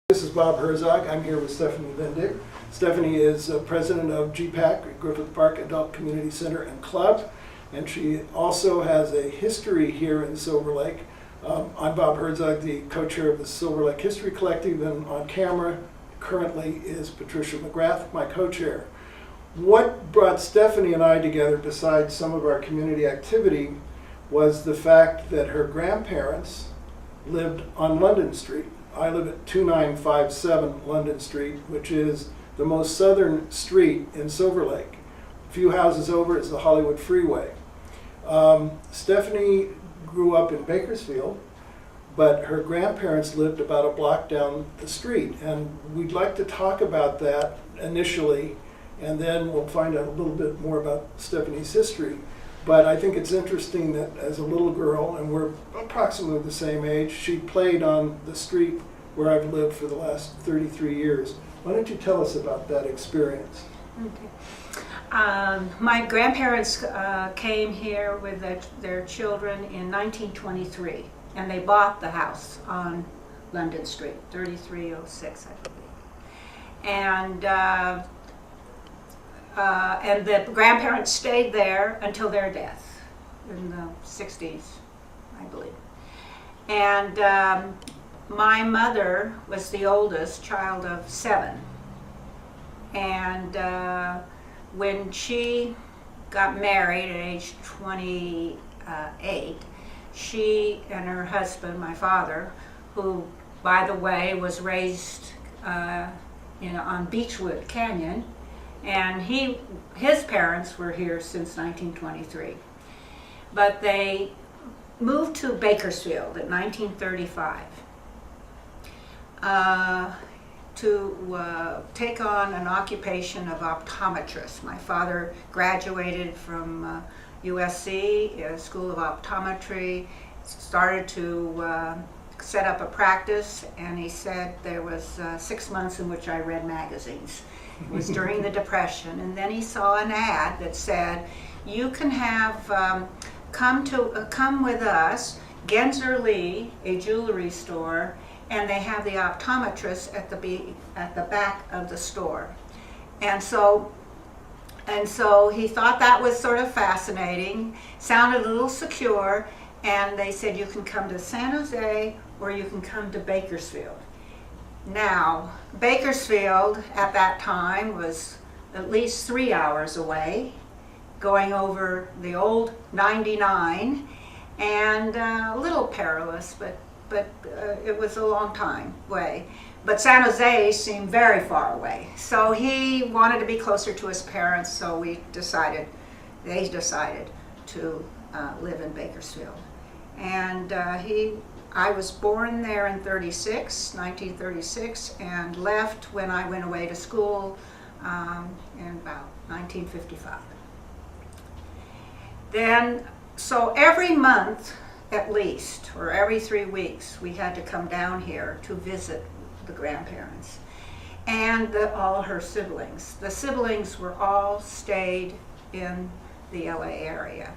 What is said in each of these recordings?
This is Bob Herzog. I'm here with Stephanie Vendig. Stephanie is president of GPACC, Griffith Park Adult Community Center and Club, and she also has a history here in Silver Lake. I'm Bob Herzog, the co-chair of the Silver Lake History Collective, and on camera currently is Patricia McGrath, my co-chair. What brought Stephanie and I together, besides some of our community activity, was the fact that her grandparents lived on London Street. I live at 2957 London Street, which is the most southern street in Silver Lake. A few houses over is the Hollywood Freeway. Stephanie grew up in Bakersfield, but her grandparents lived about a block down the street. And we'd like to talk about that initially, and then we'll find out a little bit more about Stephanie's history. But I think it's interesting that as a little girl, and we're approximately the same age, she played on the street where I've lived for the last 33 years. Why don't you tell us about that experience? Okay. My grandparents came here with their children in 1923, and they bought the house on London Street, 3306, I believe. And the grandparents stayed there until their death in the 60s, I believe. And my mother was the oldest child of 7. And when she got married at age 28, she and her husband, my father, who, by the way, was raised on Beechwood Canyon, and his parents were here since 1923. But they moved to Bakersfield in 1935 to take on an occupation of optometrist. My father graduated from USC, School of Optometry, started to set up a practice, and he said there was 6 months in which I read magazines. It was during the Depression, and then he saw an ad that said, "You can have come with us, Genzer Lee, a jewelry store, and they have the optometrist at the back of the store." And so he thought that was sort of fascinating, sounded a little secure, and they said, "You can come to San Jose or you can come to Bakersfield." Now, Bakersfield at that time was at least 3 hours away, going over the old 99, and a little perilous, but it was a long time away. But San Jose seemed very far away. So he wanted to be closer to his parents, so they decided to live in Bakersfield. And I was born there in 1936, and left when I went away to school in about 1955. Then, so every month at least, or every 3 weeks, we had to come down here to visit the grandparents and all her siblings. The siblings were all stayed in the LA area.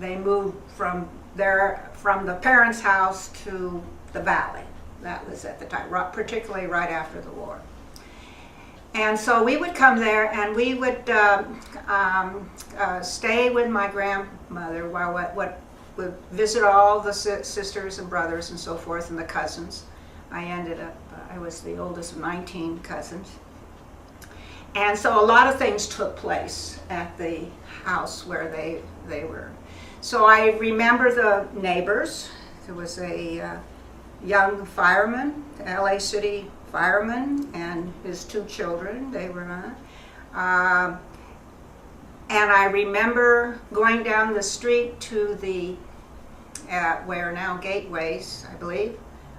They moved from the parents' house to the valley. That was at the time, particularly right after the war. And so we would come there, and we would stay with my grandmother while would visit all the sisters and brothers and so forth, and the cousins. I was the oldest of 19 cousins. And so a lot of things took place at the house where they were. So I remember the neighbors. There was a young fireman, LA City fireman, and his 2 children. They were and I remember going down the street to the where now Gateways, I believe,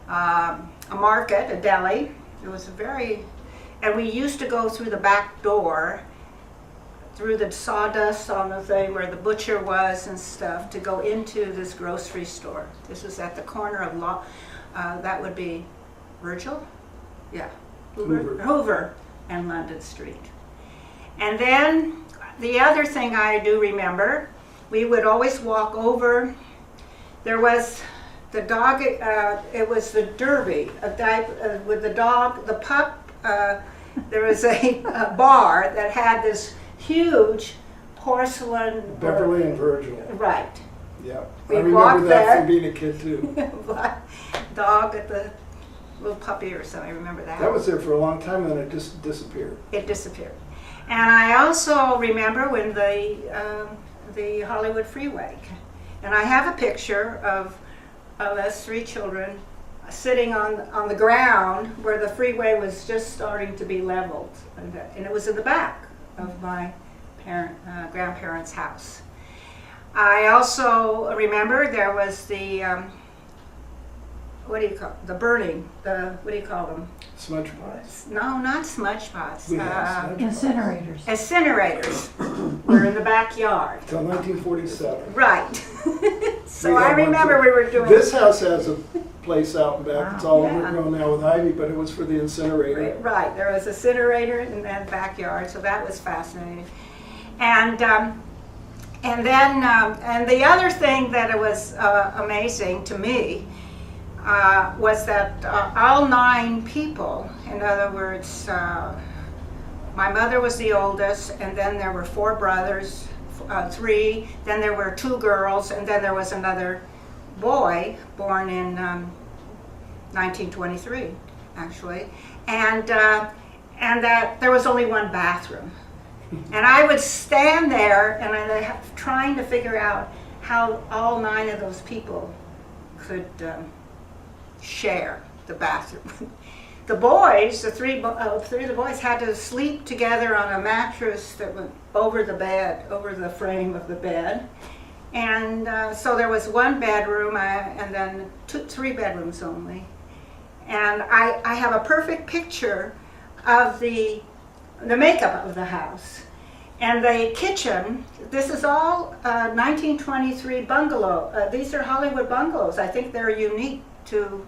a market, a deli. It was and we used to go through the back door, through the sawdust on the thing where the butcher was and stuff, to go into this grocery store. This was at the corner of that would be Virgil? Yeah. Hoover and London Street. And then the other thing I do remember, we would always walk over. There was the dog, it was the Derby, with the dog, the pup. There was a bar that had this huge porcelain. Beverly and Virgil. Right. Yeah. We I remember walked that there. from being a kid too. Dog at the little puppy or something. I remember that. That was there for a long time, and then it just disappeared. It disappeared. And I also remember when the Hollywood freeway, and I have a picture of us 3 children sitting on the ground where the freeway was just starting to be leveled, and it was in the back of my grandparents' house. I also remember there was the what do you call the burning? What do you call them? Smudge pots. No, not smudge pots. We have smudge Incinerators. Incinerators were in the backyard. Till 1947. Right. So We I had one remember too. we were doing. This house has a place out and back. It's all Yeah. overgrown now with ivy, but it was for the incinerator. Right, there was an incinerator in that backyard, so that was fascinating. And then the other thing that it was amazing to me was that all 9 people, in other words, my mother was the oldest, and then there were 4 brothers, 3, then there were 2 girls, and then there was another boy born in 1923, actually, and that there was only 1 bathroom. And I would stand there and trying to figure out how all 9 of those people could share the bathroom. The boys, the 3 of the boys had to sleep together on a mattress that went over the bed, over the frame of the bed. And so there was 1 bedroom and then 3 bedrooms only. And I have a perfect picture of the makeup of the house. And the kitchen, this is all 1923 bungalow. These are Hollywood bungalows. I think they're unique to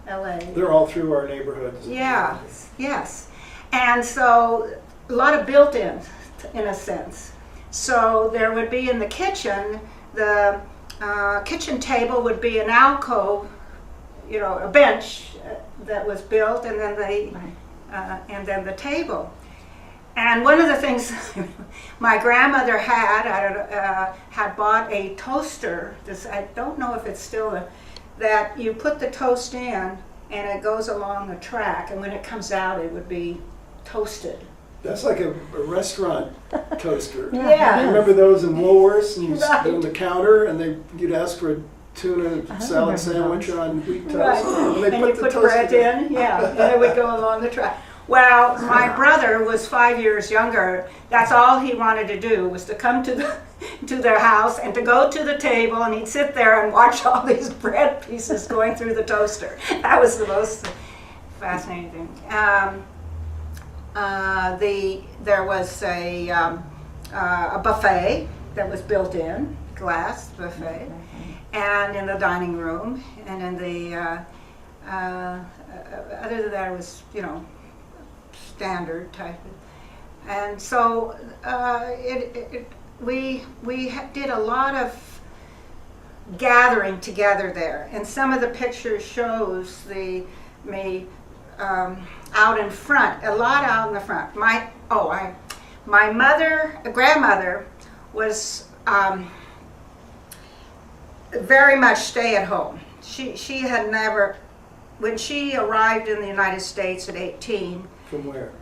LA. They're all through our neighborhoods. Yeah, yes. And so a lot of built-ins, in a sense. So there would be in the kitchen, the kitchen table would be an alcove, you know, a bench that was built, and then the table. And one of the things my grandmother had bought a toaster. I don't know if it's still that you put the toast in and it goes along a track, and when it comes out it would be toasted. That's like a restaurant toaster. Yeah. I remember those in Woolworths, and you Right. sit on the counter, and you'd ask for a tuna salad sandwich on wheat toast. Right. And they And you the put toast bread in, yeah, and it would go along the track. Well, my brother was 5 years younger. That's all he wanted to do, was to come to their house and to go to the table, and he'd sit there and watch all these bread pieces going through the toaster. That was the most fascinating thing. There was a buffet that was built in, glass buffet, and in the dining room, and in the other than that, it was, you know, standard type. And so we did a lot of gathering together there, and some of the pictures shows me out in front, a lot out in the front. My grandmother was very much stay at home. She had never, when she arrived in the United States at 18, From where?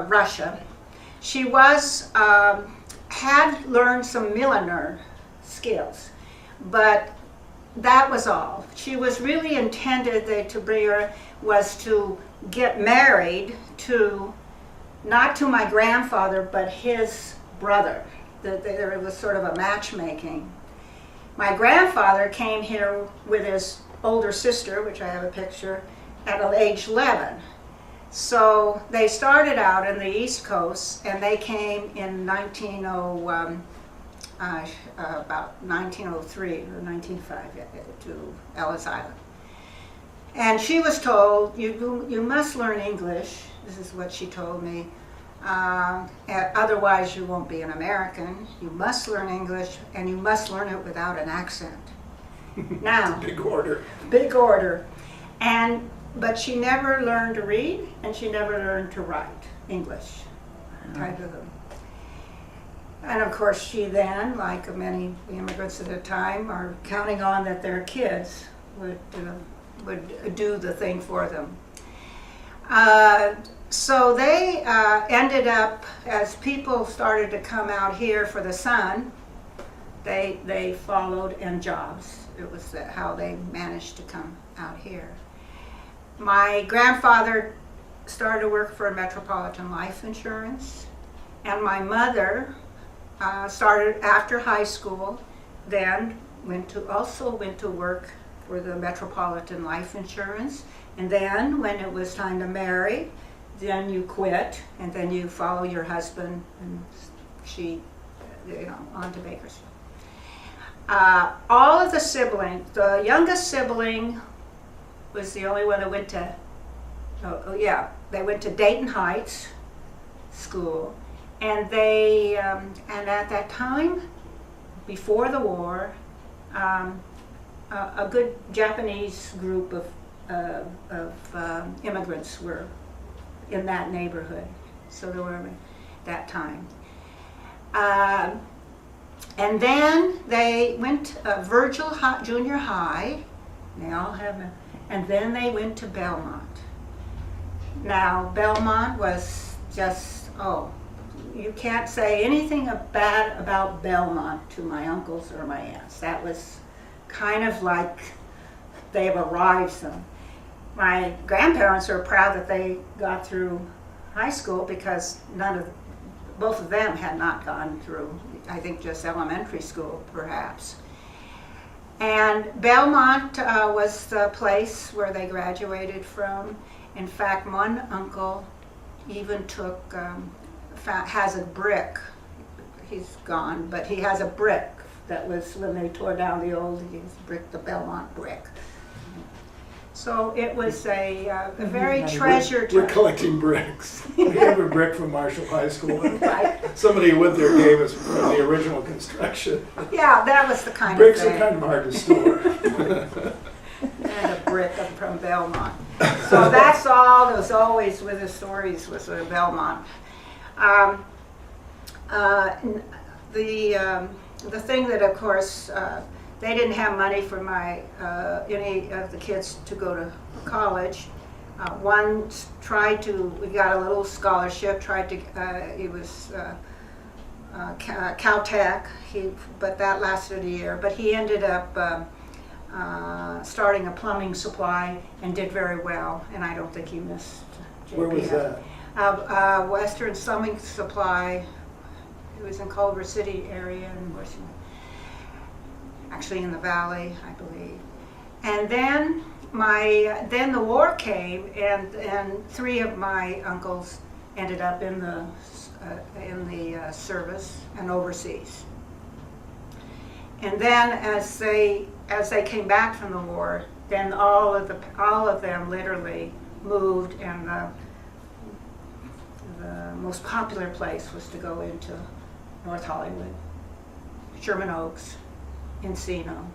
Russia, she was had learned some milliner skills, but that was all. She was really intended to bring her was to get married to, not to my grandfather, but his brother. There was sort of a matchmaking. My grandfather came here with his older sister, which I have a picture, at age 11. So they started out in the East Coast, and they came in about 1903 or 1905 to Ellis Island. And she was told, you must learn English. This is what she told me. Otherwise you won't be an American. You must learn English, and you must learn it without an accent. Now, Big order. big order. But she never learned to read, and she never learned to write English. Type of them. And of course, she then, like many immigrants at the time, are counting on that their kids would do the thing for them. So they ended up, as people started to come out here for the sun, they followed in jobs. It was how they managed to come out here. My grandfather started to work for Metropolitan Life Insurance, and my mother started after high school, then also went to work for the Metropolitan Life Insurance, and then when it was time to marry, then you quit, and then you follow your husband, and she, on to Bakersfield. All of the siblings, the youngest sibling was the only one that went to, they went to Dayton Heights School, and and at that time, before the war, a good Japanese group of immigrants were in that neighborhood, so there were that time. And then they went Virgil Junior High, they all have, and then they went to Belmont. Now, Belmont was just, you can't say anything bad about Belmont to my uncles or my aunts. That was kind of like they've arrived some. My grandparents are proud that they got through high school because both of them had not gone through, I think, just elementary school, perhaps. And Belmont was the place where they graduated from. In fact, one uncle even has a brick. He's gone, but he has a brick that was when they tore down the old brick, the Belmont brick. So it was a very treasured. We're collecting bricks. We have a brick from Marshall High School. Right. Somebody who went there gave us from the original construction. Yeah, that was the kind Bricks of thing. are kind of hard to store. And a brick from Belmont. So that's all that was always with the stories was Belmont. The thing that, of course, they didn't have money for any of the kids to go to college. One we got a little scholarship, he was Caltech, but that lasted a year. But he ended up starting a plumbing supply and did very well, and I don't think he missed JPF. Where was that? Western Plumbing Supply. It was in Culver City area in Washington. Actually in the valley, I believe. And then then the war came, and three of my uncles ended up in the service and overseas. And then as they came back from the war, then all of them literally moved, and the most popular place was to go into North Hollywood, Sherman Oaks, Encino,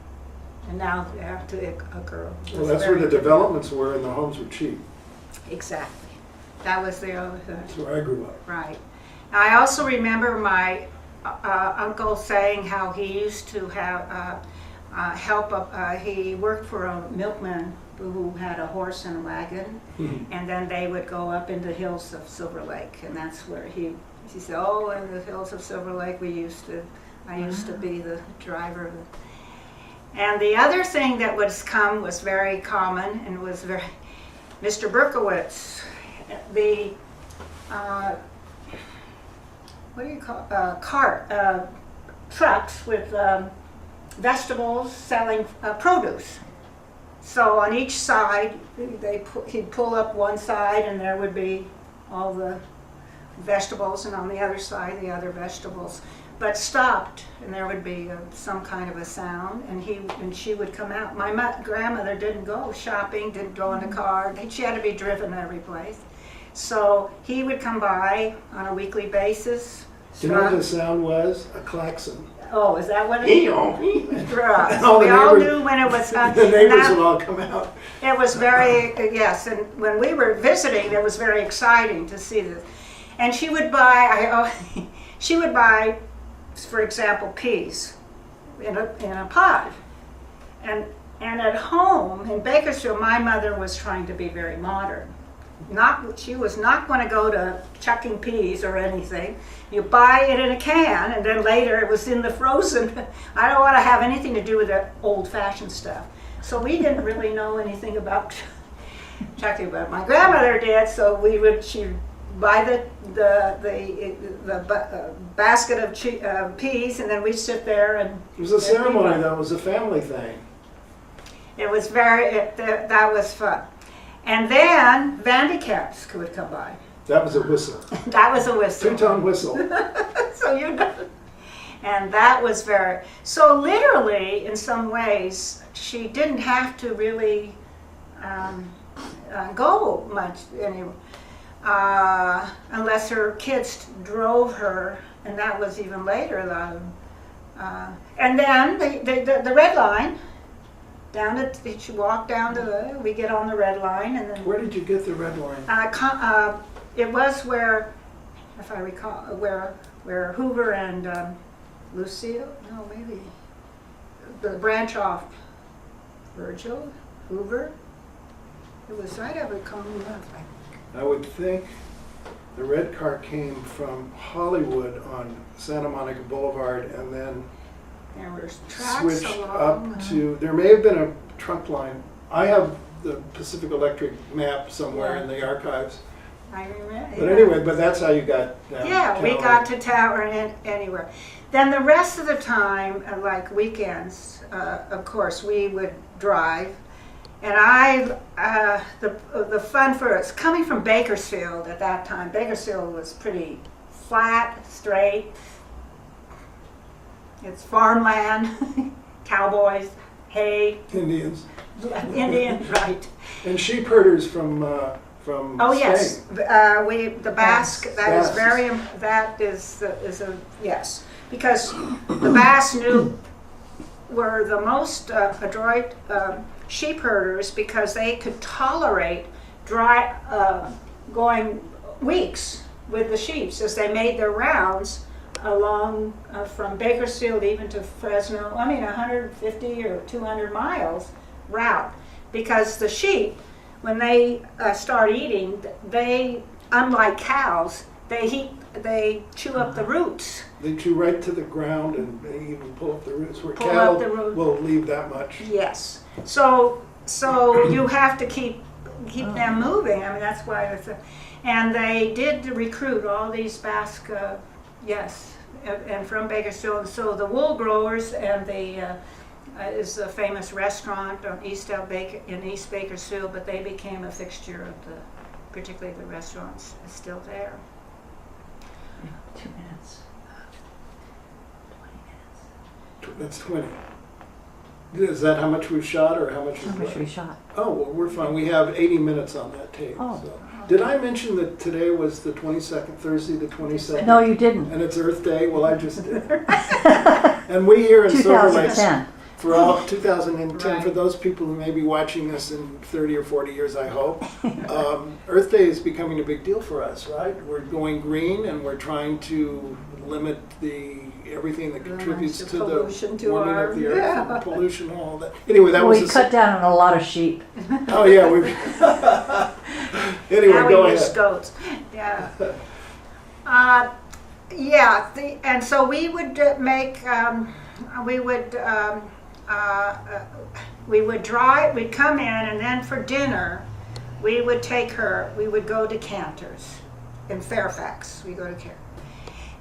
and now after a girl. Well, that's where the developments were, and the homes were cheap. Exactly. That was the other thing. That's where I grew up. Right. I also remember my uncle saying how he used to have he worked for a milkman who had a horse and a wagon, and then they would go up into the hills of Silver Lake, and that's where he said, in the hills of Silver Lake I used to be the driver. And the other thing that was very common and was Mr. Berkowitz, the what do you call trucks with vegetables selling produce. So on each side, he'd pull up one side, and there would be all the vegetables, and on the other side, the other vegetables. But stopped, and there would be some kind of a sound, and she would come out. My grandmother didn't go shopping, didn't go in a car. She had to be driven every place. So he would come by on a weekly basis. Do you know what the sound was? A klaxon. Oh, is that what it He is? don't. And all We the all neighbors- knew when it was The neighbors would all come out. It was very, yes, and when we were visiting, it was very exciting to see this. And she would buy, she would buy, for example, peas in a pod. And at home in Bakersfield, my mother was trying to be very modern. She was not going to go to chucking peas or anything. You buy it in a can, and then later it was in the frozen. I don't want to have anything to do with that old-fashioned stuff. So we didn't really know anything about chucking, but my grandmother did. So she'd buy the basket of peas, and then we'd sit there and. It was a ceremony, though. It was a family thing. It was that was fun. And then Vendig would come by. That was a whistle. That was a whistle. Two-tone whistle. So you know. And that was so literally, in some ways, she didn't have to really go much anywhere, unless her kids drove her, and that was even later. And then the red line, she walked down to we get on the red line, and then Where did you get the red line? it was where, if I recall, where Hoover and Lucille, no, maybe the branch off Virgil, Hoover. It was right over Colunnist. I would think the red car came from Hollywood on Santa Monica Boulevard and then There were tracks switched along. up to, there may have been a trunk line. I have the Pacific Electric map somewhere in the archives. I remember. But anyway, but that's how you got down Yeah, to we Tower. got to tower and anywhere. Then the rest of the time, like weekends, of course, we would drive. And the fun for us, coming from Bakersfield at that time, Bakersfield was pretty flat, straight. It's farmland, cowboys, hay, Indians. Indian, right. And sheep herders from Oh, Spain. yes, the Basque, Basque. that is a, yes. Because the Basque were the most adroit sheep herders because they could tolerate going weeks with the sheep as they made their rounds along from Bakersfield even to Fresno, 150 or 200 miles route. Because the sheep, when they start eating, they, unlike cows, they chew up the roots. They chew right to the ground and they even pull up the roots, where Pull up cattle the root. will leave that much. Yes. So you have to keep them moving. That's why it's and they did recruit all these Basque, yes, and from Bakersfield. So the wool growers and the is a famous restaurant on in East Bakersfield, but they became a fixture of particularly the restaurants is still there. 2 minutes. 20 minutes. That's 20. Is that how much we've shot or how much How we've much left? we shot? Oh, well, we're fine. We have 80 minutes on that tape. Oh. So. Did I mention that today was the 22nd, Thursday the 22nd? No, you didn't. And it's Earth Day? Well, I just did. And we here in Silver Lake, 2010. for all 2010, Right. for those people who may be watching us in 30 or 40 years, I hope, Earth Day is becoming a big deal for us, right? We're going green and we're trying to limit everything that contributes the to pollution the to warming our- of the earth, yeah. and pollution and all that. Anyway, that Well, was we cut down on a lot of sheep. Oh yeah, we. Anyway, Now go we use ahead. goats. Yeah. And so we would drive, we'd come in, and then for dinner, we would go to Cantor's in Fairfax. We go to Cantor.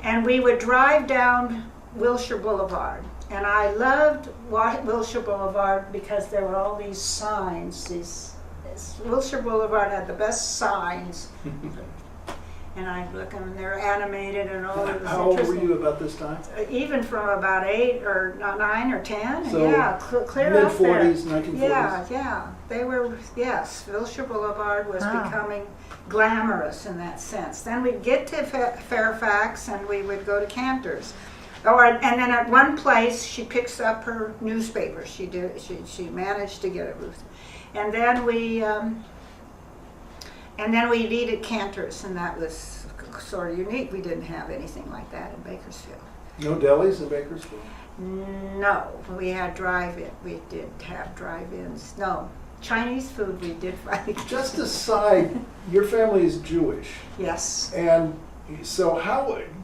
And we would drive down Wilshire Boulevard. And I loved Wilshire Boulevard because there were all these signs. Wilshire Boulevard had the best signs. And I'd look and they're animated and all. It was How old were interesting. you about this time? Even from about 8 or 9 or 10. So yeah, clear up there. Mid-40s, 1940s. Yeah. They were, yes, Wilshire Boulevard was Wow. becoming glamorous in that sense. Then we'd get to Fairfax and we would go to Cantor's. And then at one place, she picks up her newspaper. She managed to get it, Ruth. And then we'd eat at Cantor's, and that was sort of unique. We didn't have anything like that in Bakersfield. No delis in Bakersfield? No, we had drive-in. We did have drive-ins. No, Chinese food we did find. Just aside, your family is Jewish. Yes. And so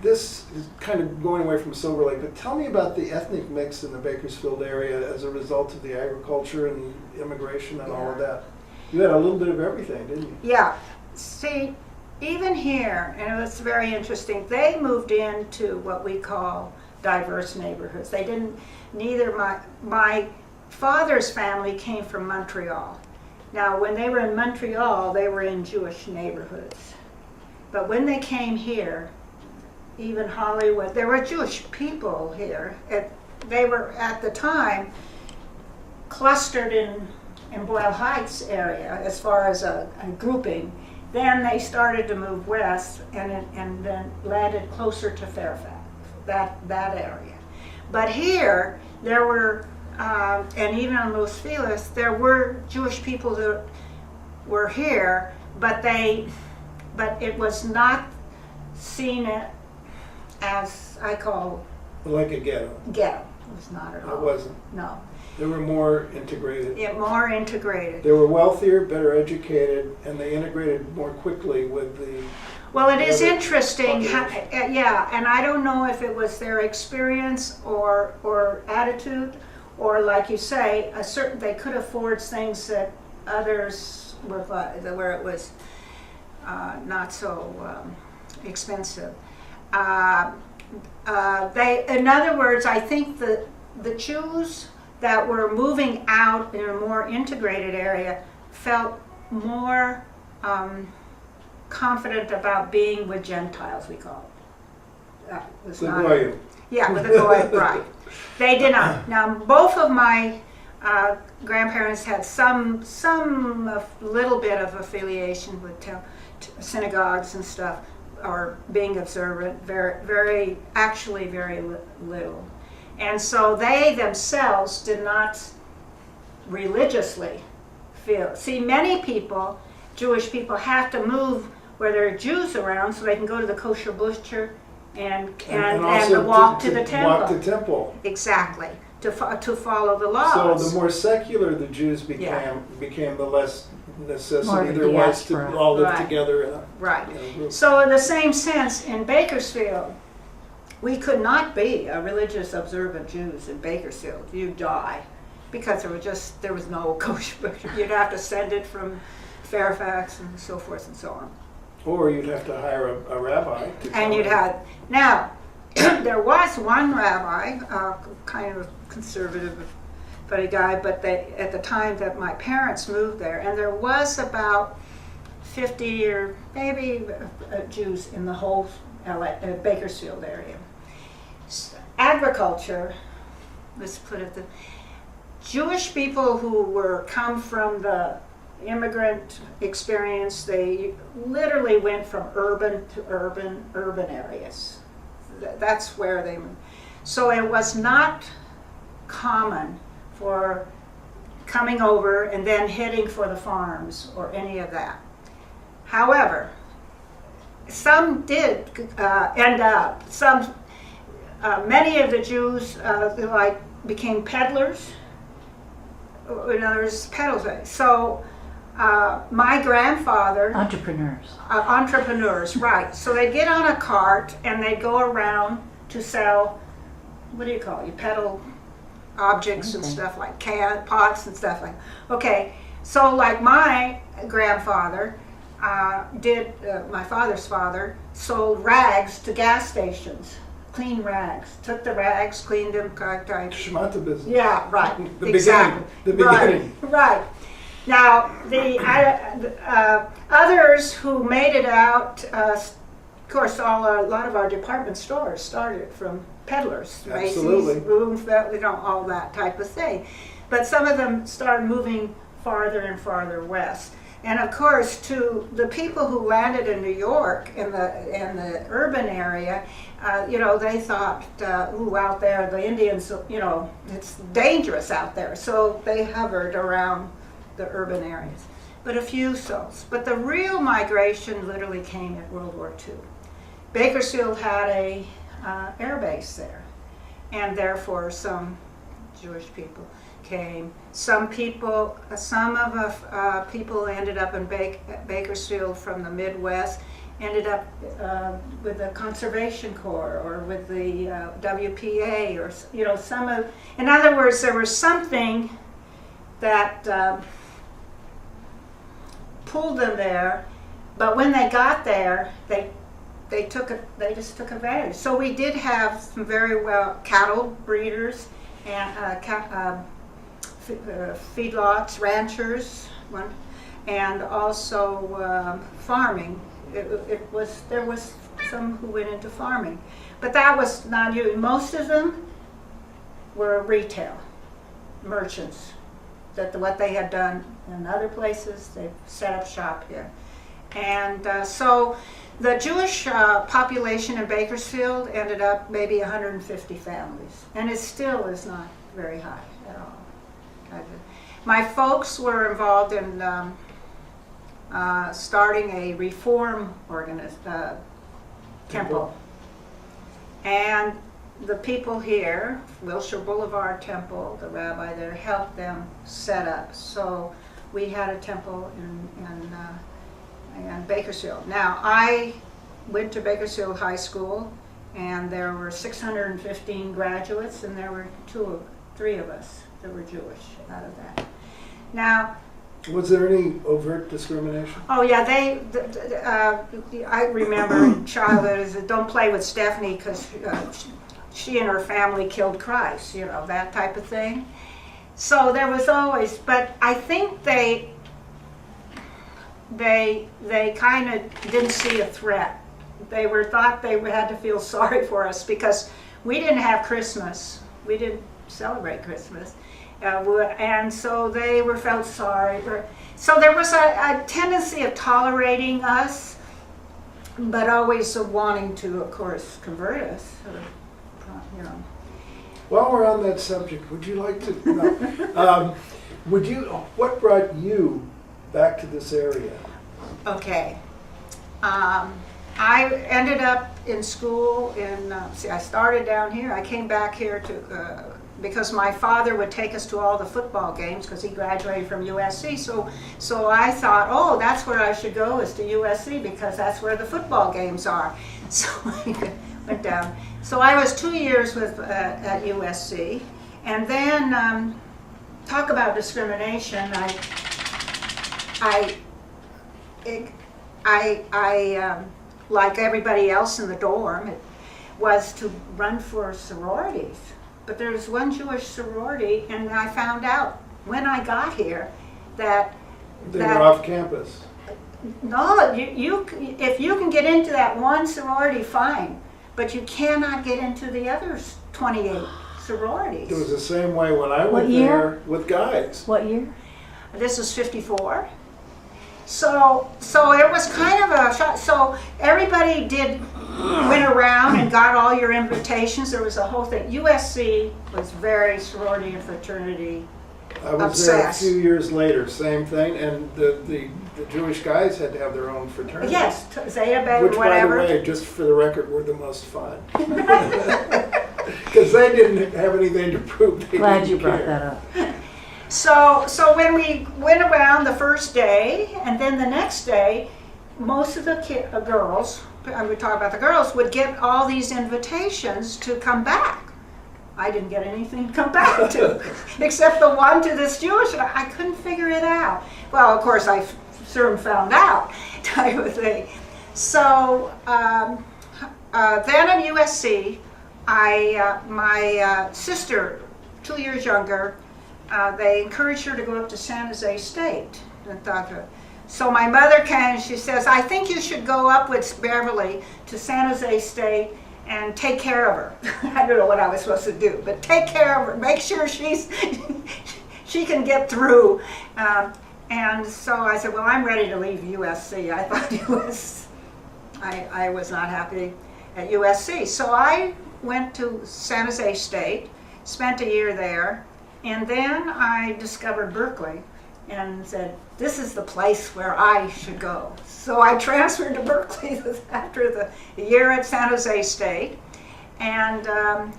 this is kind of going away from Silver Lake, but tell me about the ethnic mix in the Bakersfield area as a result of the agriculture and the immigration and all of that. You had a little bit of everything, didn't you? Yeah. See, even here, and it was very interesting, they moved into what we call diverse neighborhoods. They didn't, my father's family came from Montreal. Now, when they were in Montreal, they were in Jewish neighborhoods. But when they came here, even Hollywood, there were Jewish people here. They were, at the time, clustered in Boyle Heights area as far as a grouping. Then they started to move west and then landed closer to Fairfax, that area. But here, there were, and even on Los Feliz, there were Jewish people that were here, but it was not seen as, I call, Like a ghetto. ghetto. It was not at all. It wasn't. No. They were more integrated. Yeah, more integrated. They were wealthier, better educated, and they integrated more quickly with the... Well, it is other interesting, population. yeah, and I don't know if it was their experience or attitude, or like you say, they could afford things that others were, where it was not so expensive. In other words, I think the Jews that were moving out in a more integrated area felt more confident about being with Gentiles, we call it. That was The not- Goyim. Yeah, with the Goy, right. They did not. Now, both of my grandparents had some little bit of affiliation with synagogues and stuff, or being observant, very little. And so they themselves did not religiously feel. See, many people, Jewish people, have to move where there are Jews around so they can go to the kosher butcher and also walk to the temple. Walk to temple. Exactly, to follow the laws. So the more secular the Jews became the less More necessity of a there was to diaspora. all live Right. together in a Right. group. So in the same sense, in Bakersfield, we could not be a religious observant Jews in Bakersfield. You'd die, because there was no kosher butcher. You'd have to send it from Fairfax and so forth and so on. Or you'd have to hire a rabbi to And you'd have, now, there was one rabbi, kind of conservative, funny guy, but at the time that my parents moved there, and there was about 50 or maybe Jews in the whole Bakersfield area. Agriculture, let's put it, the Jewish people who come from the immigrant experience, they literally went from urban to urban areas. That's where they moved. So it was not common for coming over and then heading for the farms or any of that. However, some did end up, many of the Jews became peddlers, in other words, peddlers. So my grandfather, entrepreneurs, right. So they'd get on a cart and they'd go around to sell, what do you call it? You peddle objects and stuff like pots and stuff like that. Okay, so like my grandfather my father's father sold rags to gas stations, clean rags. Took the rags, cleaned them, Shemata business. yeah, right. The exactly. beginning. Right. Now, others who made it out, of course, a lot of our department stores started from peddlers, Absolutely. Macy's, Bloomfield, all that type of thing. But some of them started moving farther and farther west. And of course, to the people who landed in New York in the urban area, they thought, ooh, out there, the Indians, it's dangerous out there. So they hovered around the urban areas. But a few souls. But the real migration literally came at World War II. Bakersfield had a air base there, and therefore some Jewish people came. Some of people ended up in Bakersfield from the Midwest, ended up with the Conservation Corps or with the WPA, or some of. In other words, there was something that pulled them there, but when they got there, they just took advantage. So we did have some very well cattle breeders and feedlots, ranchers, and also farming. There was some who went into farming, but that was not you. Most of them were retail merchants. What they had done in other places, they set up shop here, and so the Jewish population in Bakersfield ended up maybe 150 families, and it still is not very high at all. My folks were involved in starting a reform temple. And the people here, Wilshire Boulevard Temple, the rabbi there, helped them set up. So we had a temple in Bakersfield. Now, I went to Bakersfield High School, and there were 615 graduates, and there were 3 of us that were Jewish out of that. Now, was there any overt discrimination? oh yeah, I remember in childhood, is that don't play with Stephanie because she and her family killed Christ, that type of thing. So there was always, but I think they kind of didn't see a threat. They thought they had to feel sorry for us because we didn't have Christmas. We didn't celebrate Christmas. And so they felt sorry. So there was a tendency of tolerating us, but always wanting to, of course, convert us. While we're on that subject, would you like to? What brought you back to this area? Okay. I ended up in school I started down here. I came back here because my father would take us to all the football games because he graduated from USC. So I thought, oh, that's where I should go, is to USC, because that's where the football games are. So I went down. So I was 2 years at USC, and then talk about discrimination. I like everybody else in the dorm, it was to run for sororities. But there was one Jewish sorority, and I found out when I got here that They were off campus. No, if you can get into that one sorority, fine, but you cannot get into the other 28 sororities. It was the same way when I went year? there with guys. What year? This was 54. So it was kind of a shock. So everybody went around and got all your invitations. There was a whole thing. USC was very sorority and fraternity I was obsessed. there a few years later, same thing, and the Jewish guys had to have their own fraternity. Yes, Zeta Beta, Which, whatever. by the way, just for the record, were the most fun. Because they didn't have anything to prove. They Glad didn't you brought care. that up. So when we went around the first day, and then the next day, most of the girls, we talk about the girls, would get all these invitations to come back. I didn't get anything to come back to, except the one to this Jewish. I couldn't figure it out. Well, of course, I soon found out, type of thing. So then at USC, my sister, 2 years younger, they encouraged her to go up to San Jose State. So my mother came and she says, I think you should go up with Beverly to San Jose State and take care of her. I don't know what I was supposed to do, but take care of her. Make sure she can get through. And so I said, well, I'm ready to leave USC. I thought I was not happy at USC. So I went to San Jose State, spent a year there, and then I discovered Berkeley and said, this is the place where I should go. So I transferred to Berkeley after the year at San Jose State and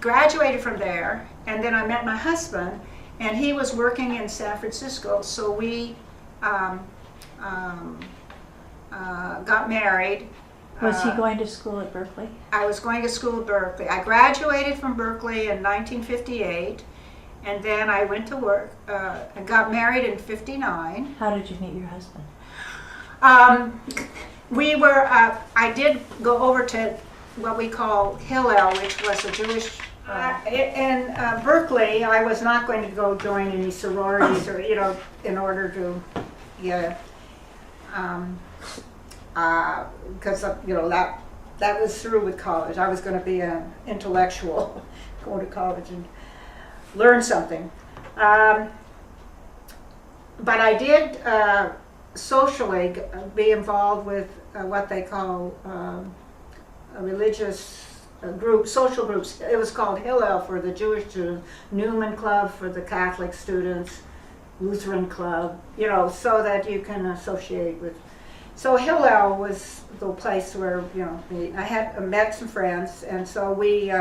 graduated from there. And then I met my husband, and he was working in San Francisco, so we got married. Was he going to school at Berkeley? I was going to school at Berkeley. I graduated from Berkeley in 1958, and then I went to work and got married in 59. How did you meet your husband? We were, I did go over to what we call Hillel, which was a Jewish, in Berkeley, I was not going to go join any sororities or, in order to get, because, that was through with college. I was going to be an intellectual, go to college and learn something. But I did socially be involved with what they call a religious group, social groups. It was called Hillel for the Jewish students, Newman Club for the Catholic students, Lutheran Club, so that you can associate with. So Hillel was the place where, I had met some friends, and so we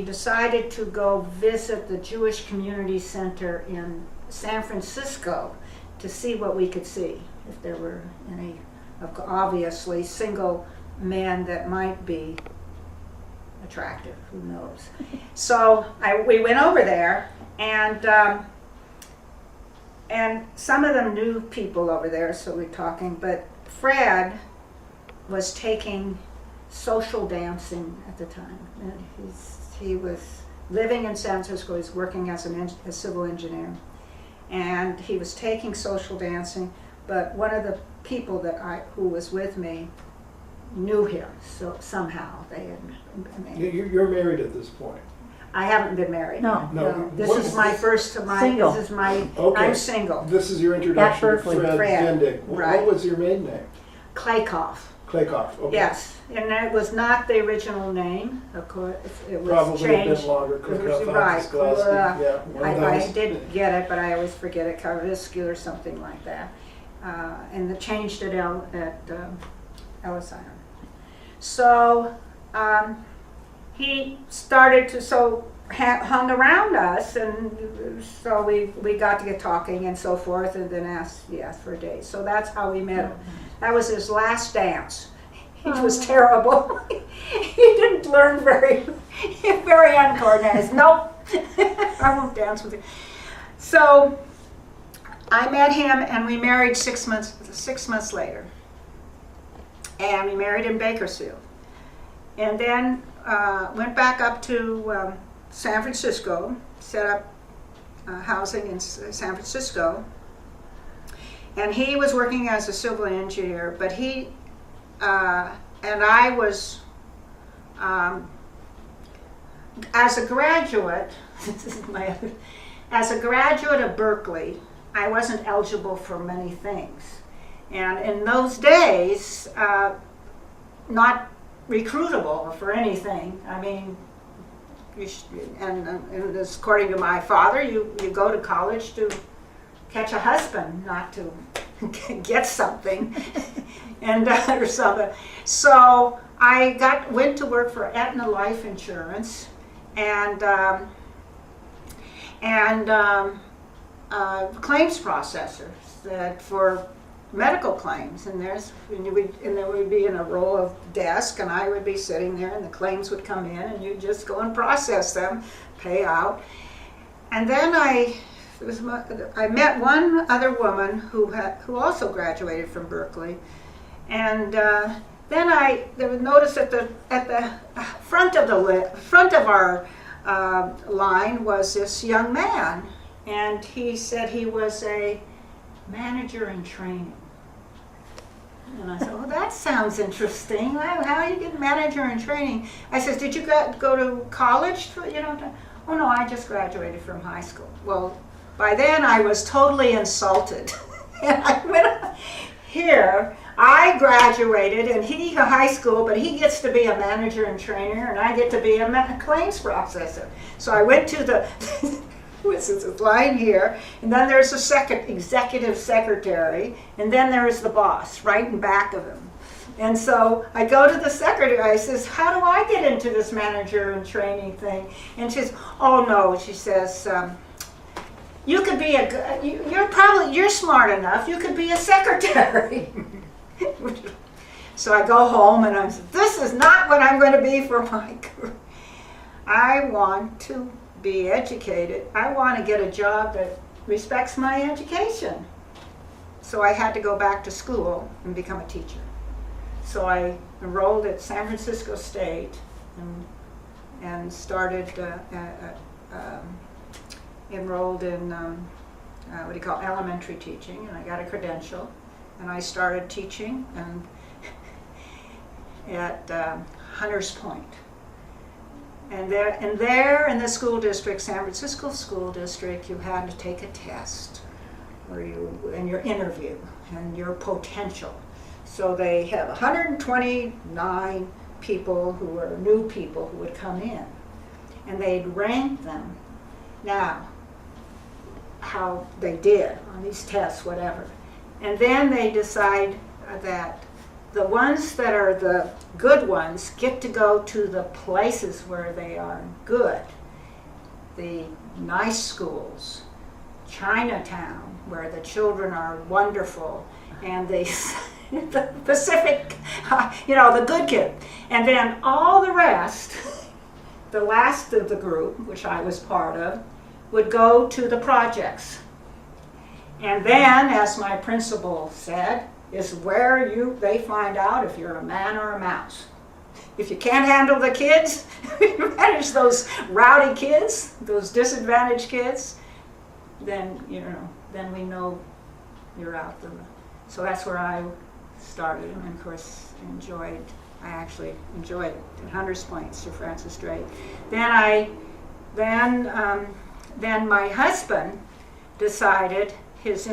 decided to go visit the Jewish Community Center in San Francisco to see what we could see, if there were any, obviously, single men that might be attractive, who knows. So we went over there, and some of them knew people over there, so we're talking, but Fred was taking social dancing at the time. And he was living in San Francisco. He was working as a civil engineer, and he was taking social dancing. But one of the people who was with me knew him, so somehow they had. You're married at this point. I haven't been married. No. This is my first. Single. This is my. Okay. I'm single. This is your introduction to Berkeley. Fred Vendig. Right. What was your maiden name? Claykoff. Claykoff. Okay. Yes, and it was not the original name. Of course, it was Probably changed. a bit longer. Right. Yeah, one of I those. did get it, but I always forget it. Carviscu or something like that. And they changed it out at Ellis Island. So he started to hung around us, and so we got to get talking and so forth, and then asked for a date. So that's how we met him. That was his last dance. It was terrible. He didn't learn very uncoordinated. Nope, I won't dance with you. So I met him, and we married 6 months later. And we married in Bakersfield. And then went back up to San Francisco, set up housing in San Francisco. And he was working as a civil engineer, but he and I was, as a graduate, as a graduate of Berkeley, I wasn't eligible for many things. And in those days, not recruitable for anything. I mean, and according to my father, you go to college to catch a husband, not to get something, and or something. So I went to work for Aetna Life Insurance, and claims processors that for medical claims, and there would be in a row of desk, and I would be sitting there, and the claims would come in, and you'd just go and process them, pay out. And then I met one other woman who also graduated from Berkeley, and then I noticed at the front of our line was this young man, and he said he was a manager in training. And I said, well, that sounds interesting. How do you get manager in training? I said, did you go to college? Oh no, I just graduated from high school. Well, by then I was totally insulted. And I went here, I graduated and he high school, but he gets to be a manager and trainer and I get to be a claims processor. So I went to the, this is a line here, and then there's a second executive secretary, and then there's the boss right in back of him. And so I go to the secretary, I says, how do I get into this manager and training thing? And she says, oh no, she says, you could be you're smart enough, you could be a secretary. So I go home and I'm, this is not what I'm going to be for my career. I want to be educated. I want to get a job that respects my education. So I had to go back to school and become a teacher. So I enrolled at San Francisco State and started, enrolled in what do you call elementary teaching, and I got a credential. And I started teaching at Hunters Point. And there in the school district, San Francisco School District, you had to take a test and your interview and your potential. So they have 129 people who were new people who would come in, and they'd rank them. Now, how they did on these tests, whatever. And then they decide that the ones that are the good ones get to go to the places where they are good. The nice schools, Chinatown, where the children are wonderful, and the Pacific, the good kid. And then all the rest, the last of the group, which I was part of, would go to the projects. And then, as my principal said, is where they find out if you're a man or a mouse. If you can't handle the kids, you manage those rowdy kids, those disadvantaged kids, then then we know you're out there. So that's where I started, and of course I actually enjoyed it at Hunters Point, Sir Francis Drake. Then my husband decided his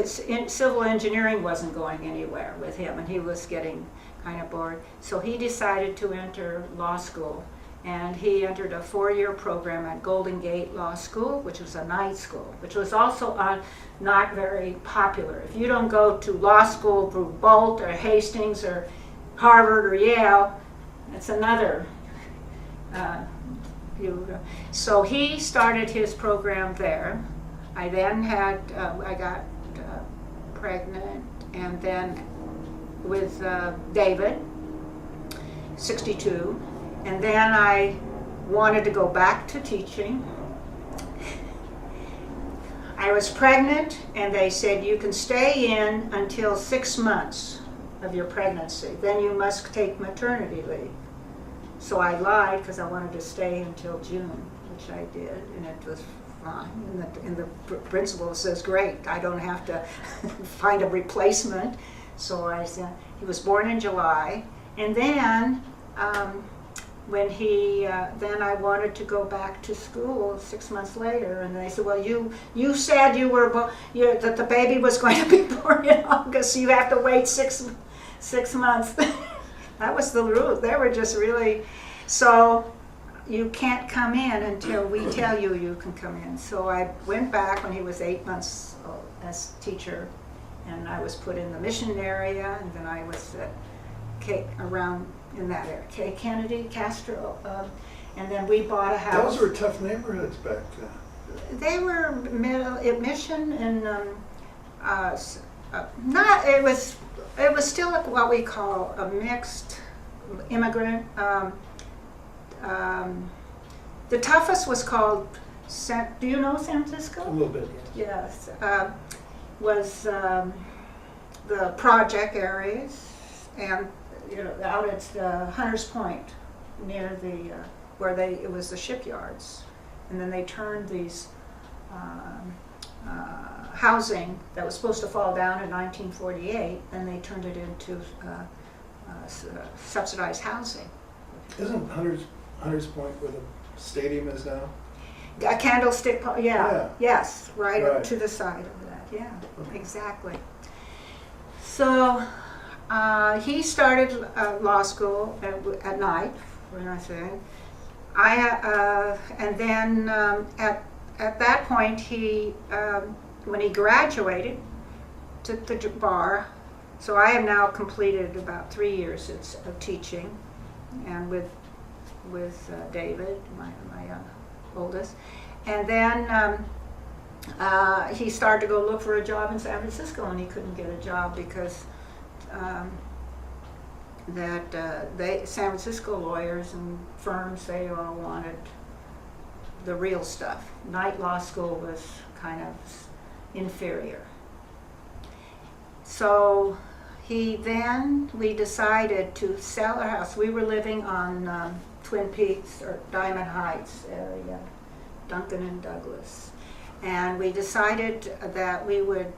civil engineering wasn't going anywhere with him, and he was getting kind of bored. So he decided to enter law school, and he entered a 4-year program at Golden Gate Law School, which was a night school, which was also not very popular. If you don't go to law school through Bolt or Hastings or Harvard or Yale, it's another. So he started his program there. I then I got pregnant, and then with David, 62, and then I wanted to go back to teaching. I was pregnant, and they said you can stay in until 6 months of your pregnancy, then you must take maternity leave. So I lied because I wanted to stay until June, which I did, and it was fine. And the principal says, great, I don't have to find a replacement. So I said, he was born in July, and then when then I wanted to go back to school 6 months later, and they said, well, you said that the baby was going to be born in August, so you have to wait six months. That was the rule. They were just really, so you can't come in until we tell you can come in. So I went back when he was 8 months old as teacher, and I was put in the mission area, and then I was around in that area, Kennedy, Castro, and then we bought a house. Those were tough neighborhoods back then. They were mission and it was still what we call a mixed immigrant. The toughest was called, do you know San Francisco? A little bit, yes. Was the project areas, and out at Hunters Point, near the where it was the shipyards, and then they turned these housing that was supposed to fall down in 1948, and they turned it into subsidized housing. Isn't Hunters Point where the stadium is now? A candlestick, Yeah. yes, right up Right. to the side of that, yeah, exactly. So he started law school at night, when I say. And then at that point, he when he graduated, took the bar. So I have now completed about 3 years of teaching, and with David, my oldest. And then he started to go look for a job in San Francisco, and he couldn't get a job because San Francisco lawyers and firms, they all wanted the real stuff. Night law school was kind of inferior. So we decided to sell our house. We were living on Twin Peaks or Diamond Heights area, Duncan and Douglas. And we decided that we would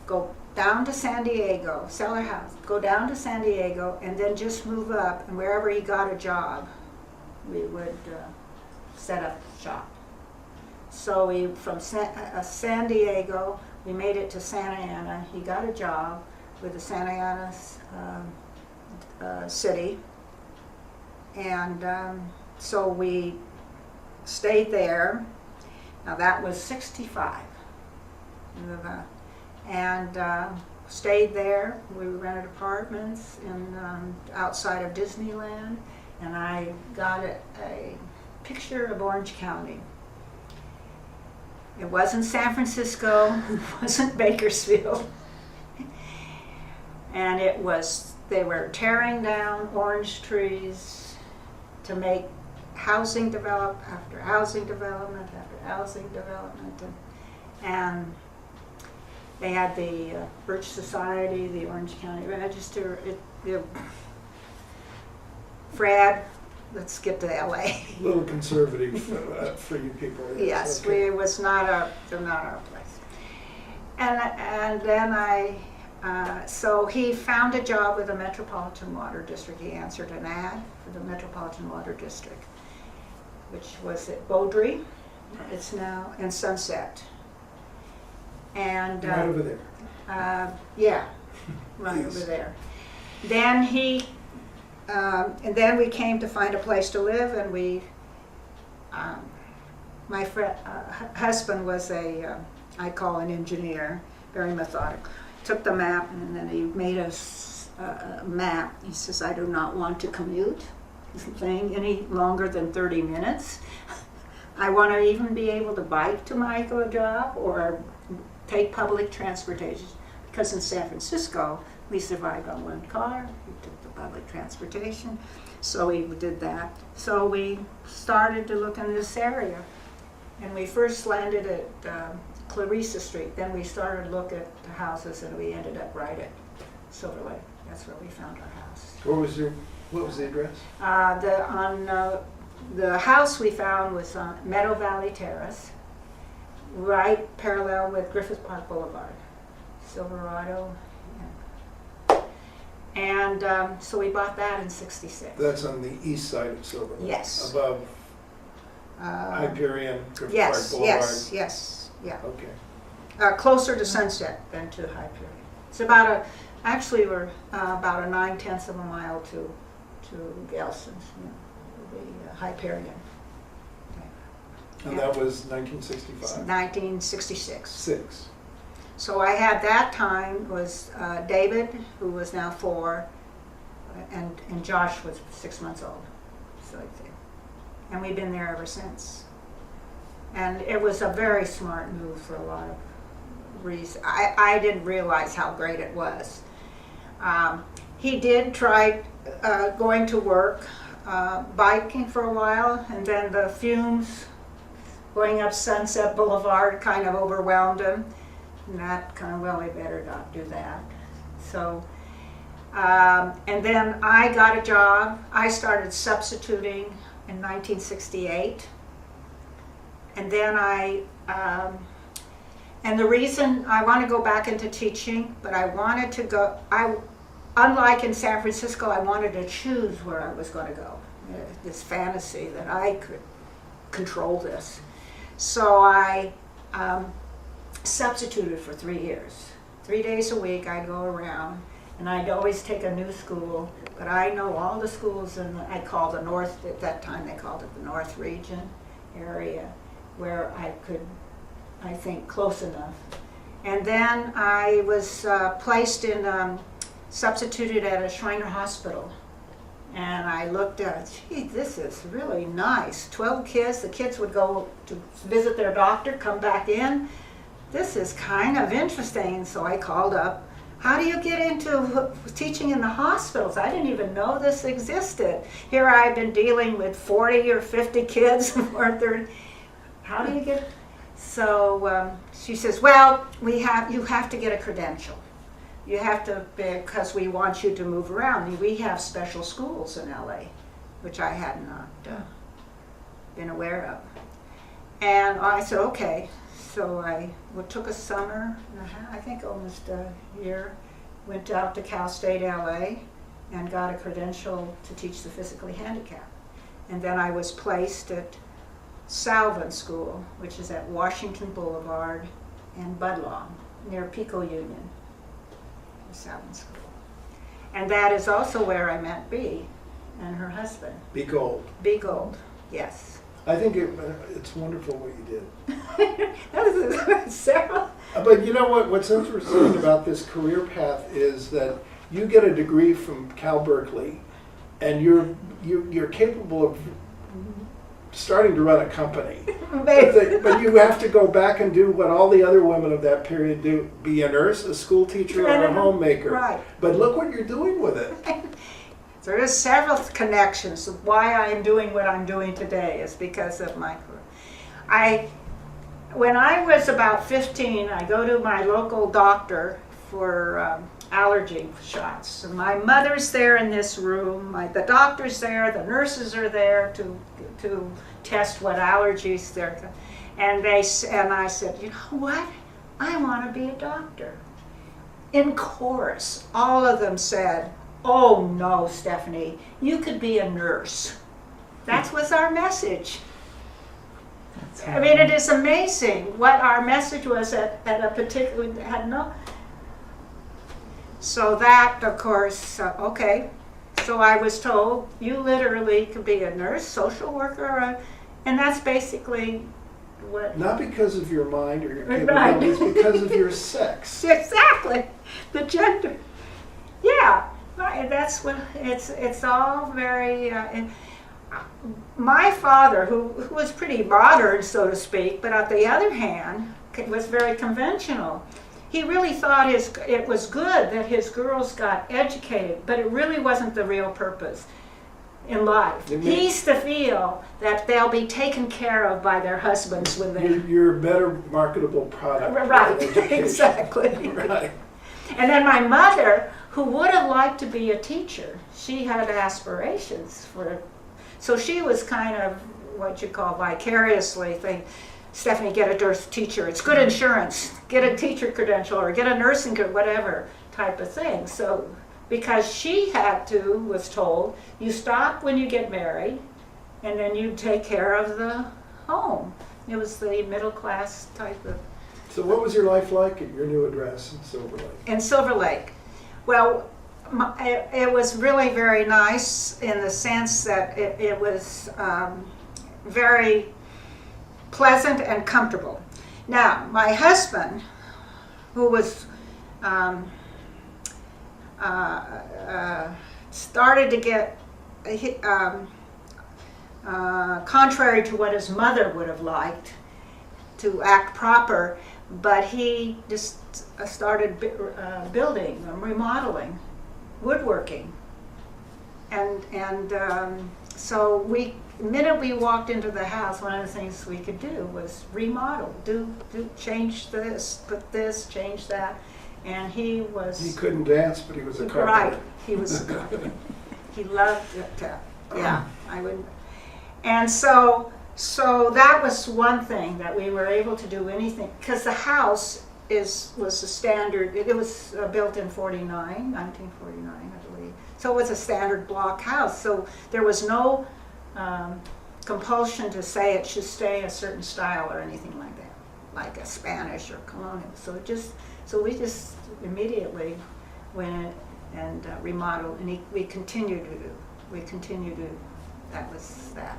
go down to San Diego, sell our house, go down to San Diego, and then just move up, and wherever he got a job, we would set up shop. So from San Diego, we made it to Santa Ana. He got a job with the Santa Ana city, and so we stayed there. Now that was 65. And stayed there. We rented apartments outside of Disneyland, and I got a picture of Orange County. It wasn't San Francisco, it wasn't Bakersfield, and they were tearing down orange trees to make housing develop after housing development after housing development, and they had the Birch Society, the Orange County Register. Fred, let's get to LA. A little conservative for you people. Yes, okay. they're not our place. And then so he found a job with the Metropolitan Water District. He answered an ad for the Metropolitan Water District, which was at Beaudry. It's now in Sunset. And Right over there. yeah, right Yes. over there. Then and then we came to find a place to live, and my husband was I call an engineer, very methodical. Took the map, and then he made us a map. He says, I do not want to commute thing any longer than 30 minutes. I want to even be able to bike to my job or take public transportation, because in San Francisco we survived on one car. We took the public transportation, so we did that. So we started to look in this area, and we first landed at Clarissa Street. Then we started to look at the houses, and we ended up right at Silver Lake. That's where we found our house. What was the address? The house we found was on Meadow Valley Terrace, right parallel with Griffith Park Boulevard, Silverado. Yeah. And so we bought that in '66. That's on the east side of Silver Lake. Yes. Above Hyperion, Griffith Yes, Park Boulevard. yes, yeah. Okay. Closer to Sunset than to Hyperion. It's we're about a 9/10 of a mile to Gelson's, the Hyperion. And that was 1965? 1966. 6. So I had that time was David, who was now 4, and Josh was 6 months old. So and we've been there ever since. And it was a very smart move for a lot of reasons. I didn't realize how great it was. He did try going to work, biking for a while, and then the fumes going up Sunset Boulevard kind of overwhelmed him. And that kind of, well, we better not do that. So, and then I got a job. I started substituting in 1968. And then and the reason I want to go back into teaching, but I wanted to go, unlike in San Francisco, I wanted to choose where I was going to go. This fantasy that I could control this. So I substituted for 3 years. 3 days a week I'd go around, and I'd always take a new school, but I know all the schools in I call the North, at that time they called it the North Region area, where I could, I think, close enough. And then I was placed in, substituted at a Shriner Hospital. And I looked at, gee, this is really nice. 12 kids, the kids would go to visit their doctor, come back in. This is kind of interesting. And so I called up, how do you get into teaching in the hospitals? I didn't even know this existed. Here I've been dealing with 40 or 50 kids, or 30. How do you get? So she says, well, you have to get a credential. You have to, because we want you to move around. We have special schools in LA, which I had not been aware of. And I said, okay. So I took a summer and a half, I think almost a year, went out to Cal State LA and got a credential to teach the physically handicapped. And then I was placed at Salvin School, which is at Washington Boulevard and Budlaw, near Pico Union. Salvin School. And that is also where I met Bee and her husband. Be gold. Bee Gold, yes. I think it's wonderful what you did. That was several. But you know what? What's interesting about this career path is that you get a degree from Cal Berkeley, and you're capable of starting to run a company. But you have to go back and do what all the other women of that period do: be a nurse, a school teacher, or a homemaker. Right. But look what you're doing with it. There is several connections of why I am doing what I'm doing today is because of my career. When I was about 15, I go to my local doctor for allergy shots. And my mother's there in this room, the doctor's there, the nurses are there to test what allergies they're. And I said, you know what? I want to be a doctor. In chorus, all of them said, oh no, Stephanie, you could be a nurse. That was our message. I mean, it is amazing what our message was at a particular, had no. So that, of course, okay. So I was told, you literally could be a nurse, social worker, and that's basically what. Not because of your mind or your Right. capabilities, because of your sex. Exactly, the gender. Yeah, right, that's what, it's all very, my father, who was pretty modern, so to speak, but on the other hand, was very conventional. He really thought it was good that his girls got educated, but it really wasn't the real purpose in life. He used to feel that they'll be taken care of by their husbands when they... You're a better marketable product. Right, exactly. Right. And then my mother, who would have liked to be a teacher, she had aspirations for... So she was kind of what you call vicariously think, Stephanie, get a teacher. It's good insurance. Get a teacher credential or get a nursing whatever type of thing. So because she was told, you stop when you get married and then you take care of the home. It was the middle class type of. So what was your life like at your new address in Silver Lake? In Silver Lake. Well, it was really very nice in the sense that it was very pleasant and comfortable. Now, my husband, who was started to get contrary to what his mother would have liked, to act proper, but he just started building and remodeling, woodworking, and so the minute we walked into the house, one of the things we could do was remodel, change this, put this, change that, and he couldn't dance, but he was a carpenter. Right, he was a carpenter. He loved it. Yeah, I would. And so that was one thing that we were able to do anything, because the house was a standard. It was built in 1949, I believe. So it was a standard block house. So there was no compulsion to say it should stay a certain style or anything like that, like a Spanish or colonial. So we just immediately went and remodeled, and we continue to. That was that,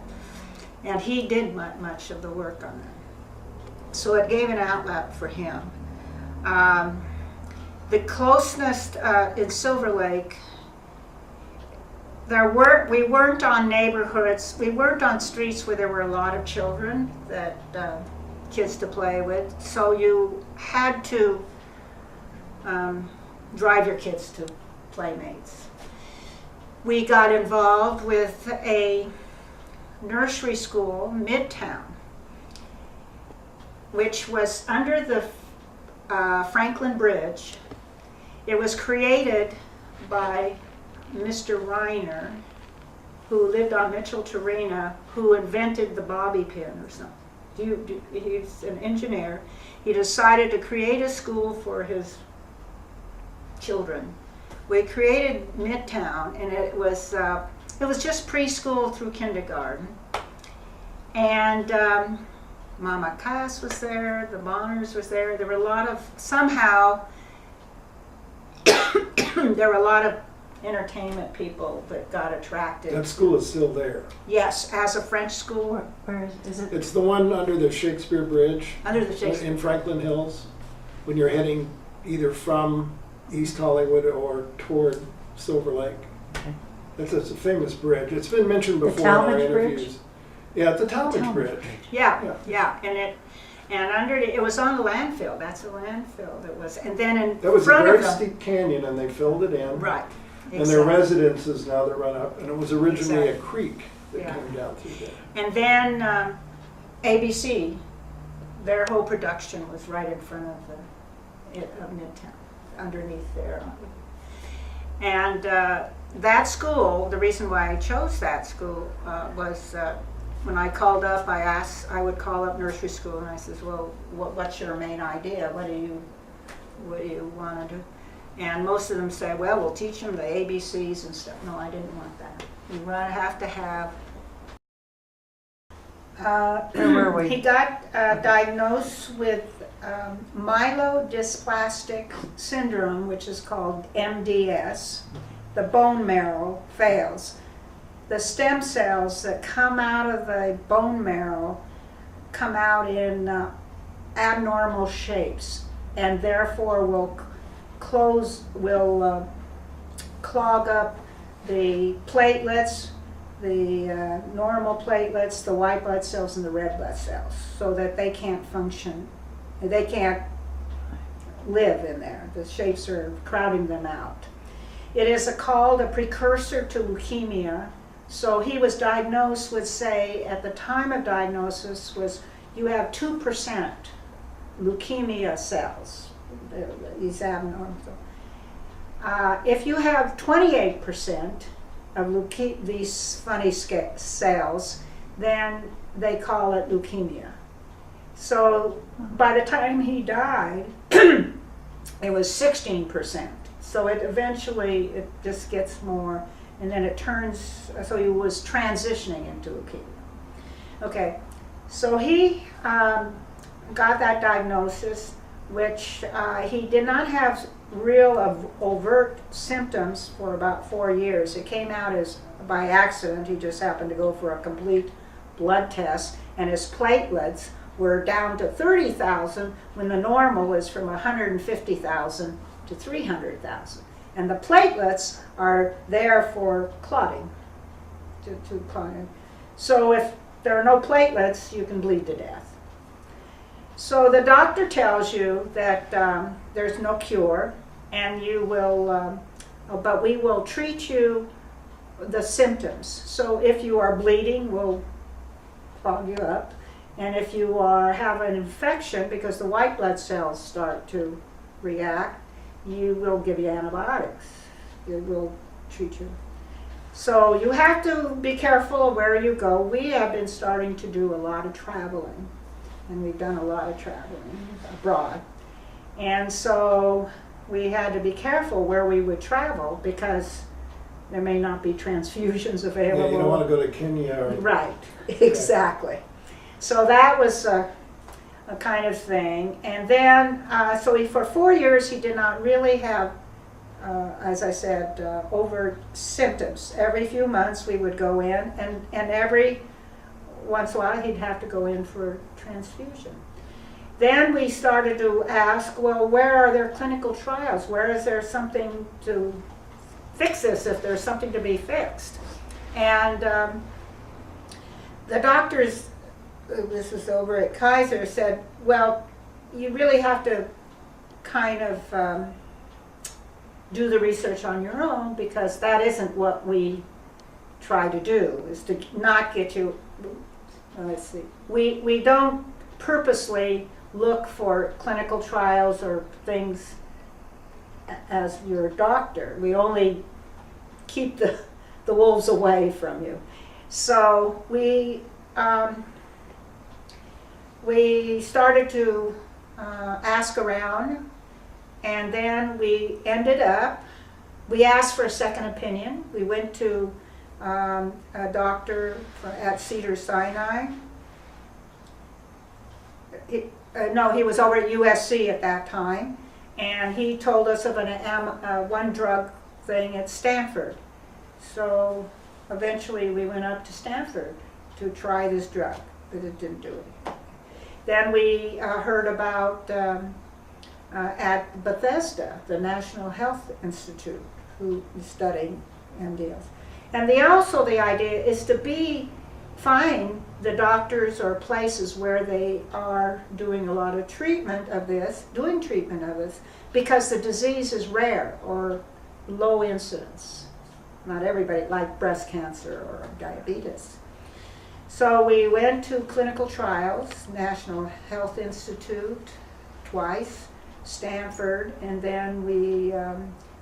and he did much of the work on that. So it gave an outlet for him. The closeness in Silver Lake. We weren't on neighborhoods, we weren't on streets where there were a lot of children, kids to play with, so you had to drive your kids to playmates. We got involved with a nursery school, Midtown, which was under the Franklin Bridge. It was created by Mr. Reiner, who lived on Mitchell Terena, who invented the bobby pin or something. He's an engineer. He decided to create a school for his children. We created Midtown, and it was just preschool through kindergarten. And Mama Cass was there, the Bonners was there. There were a lot of, somehow, there were a lot of entertainment people that got attracted. That school is still there. Yes, as a French school. Where is it? It's the one under the Shakespeare Bridge. Under the Shakespeare. In Franklin Hills, when you're heading either from East Hollywood or toward Silver Lake. Okay. It's a famous bridge. It's been mentioned The before in our Talmadge Bridge? interviews. Yeah, it's the Talmadge Bridge. Yeah, and under it was on the landfill. That's a landfill that was, and then in That was a front very of them, steep canyon, and they filled it in. right. And their exactly. residences now that run up, and it was originally a Exactly. creek that Yeah. came down through there. And then ABC, their whole production was right in front of Midtown, underneath there. And that school, the reason why I chose that school was when I called up, I would call up nursery school, and I says, well, what's your main idea? What do you want to do? And most of them say, well, we'll teach them the ABCs and stuff. No, I didn't want that. You have to have. Where were we? He got diagnosed with myelodysplastic syndrome, which is called MDS. The bone marrow fails. The stem cells that come out of the bone marrow come out in abnormal shapes, and therefore will clog up the platelets, the normal platelets, the white blood cells, and the red blood cells, so that they can't function. They can't live in there. The shapes are crowding them out. It is called a precursor to leukemia. So he was diagnosed with, say, at the time of diagnosis was, you have 2% leukemia cells. He's abnormal. If you have 28% of these funny cells, then they call it leukemia. So by the time he died, it was 16%. So it just gets more, and then it turns, so he was transitioning into leukemia. Okay, so he got that diagnosis, which he did not have real overt symptoms for about 4 years. It came out as by accident. He just happened to go for a complete blood test, and his platelets were down to 30,000 when the normal is from 150,000 to 300,000. And the platelets are there for clotting, to clotting. So if there are no platelets, you can bleed to death. So the doctor tells you that there's no cure, and you will, but we will treat you the symptoms. So if you are bleeding, we'll clog you up. And if you have an infection, because the white blood cells start to react, you will give you antibiotics. It will treat you. So you have to be careful where you go. We have been starting to do a lot of traveling, and we've done a lot of traveling abroad. And so we had to be careful where we would travel, because there may not be transfusions Yeah, available. you don't want to go to Kenya or. Right, exactly. So that was a kind of thing. And then, for 4 years, he did not really have, as I said, overt symptoms. Every few months we would go in, and every once in a while he'd have to go in for transfusion. Then we started to ask, well, where are there clinical trials? Where is there something to fix this if there's something to be fixed? And the doctors, this was over at Kaiser, said, well, you really have to kind of do the research on your own, because that isn't what we try to do, is to not get you, let's see, we don't purposely look for clinical trials or things as your doctor. We only keep the wolves away from you. So we started to ask around, and then we ended up, we asked for a second opinion. We went to a doctor at Cedars-Sinai. He was over at USC at that time, and he told us of one drug thing at Stanford. So eventually we went up to Stanford to try this drug, but it didn't do it. Then we heard about at Bethesda, the National Health Institute, who is studying MDS. And the idea is to find the doctors or places where they are doing a lot of treatment of this, because the disease is rare or low incidence. Not everybody, like breast cancer or diabetes. So we went to clinical trials, National Health Institute twice, Stanford, and then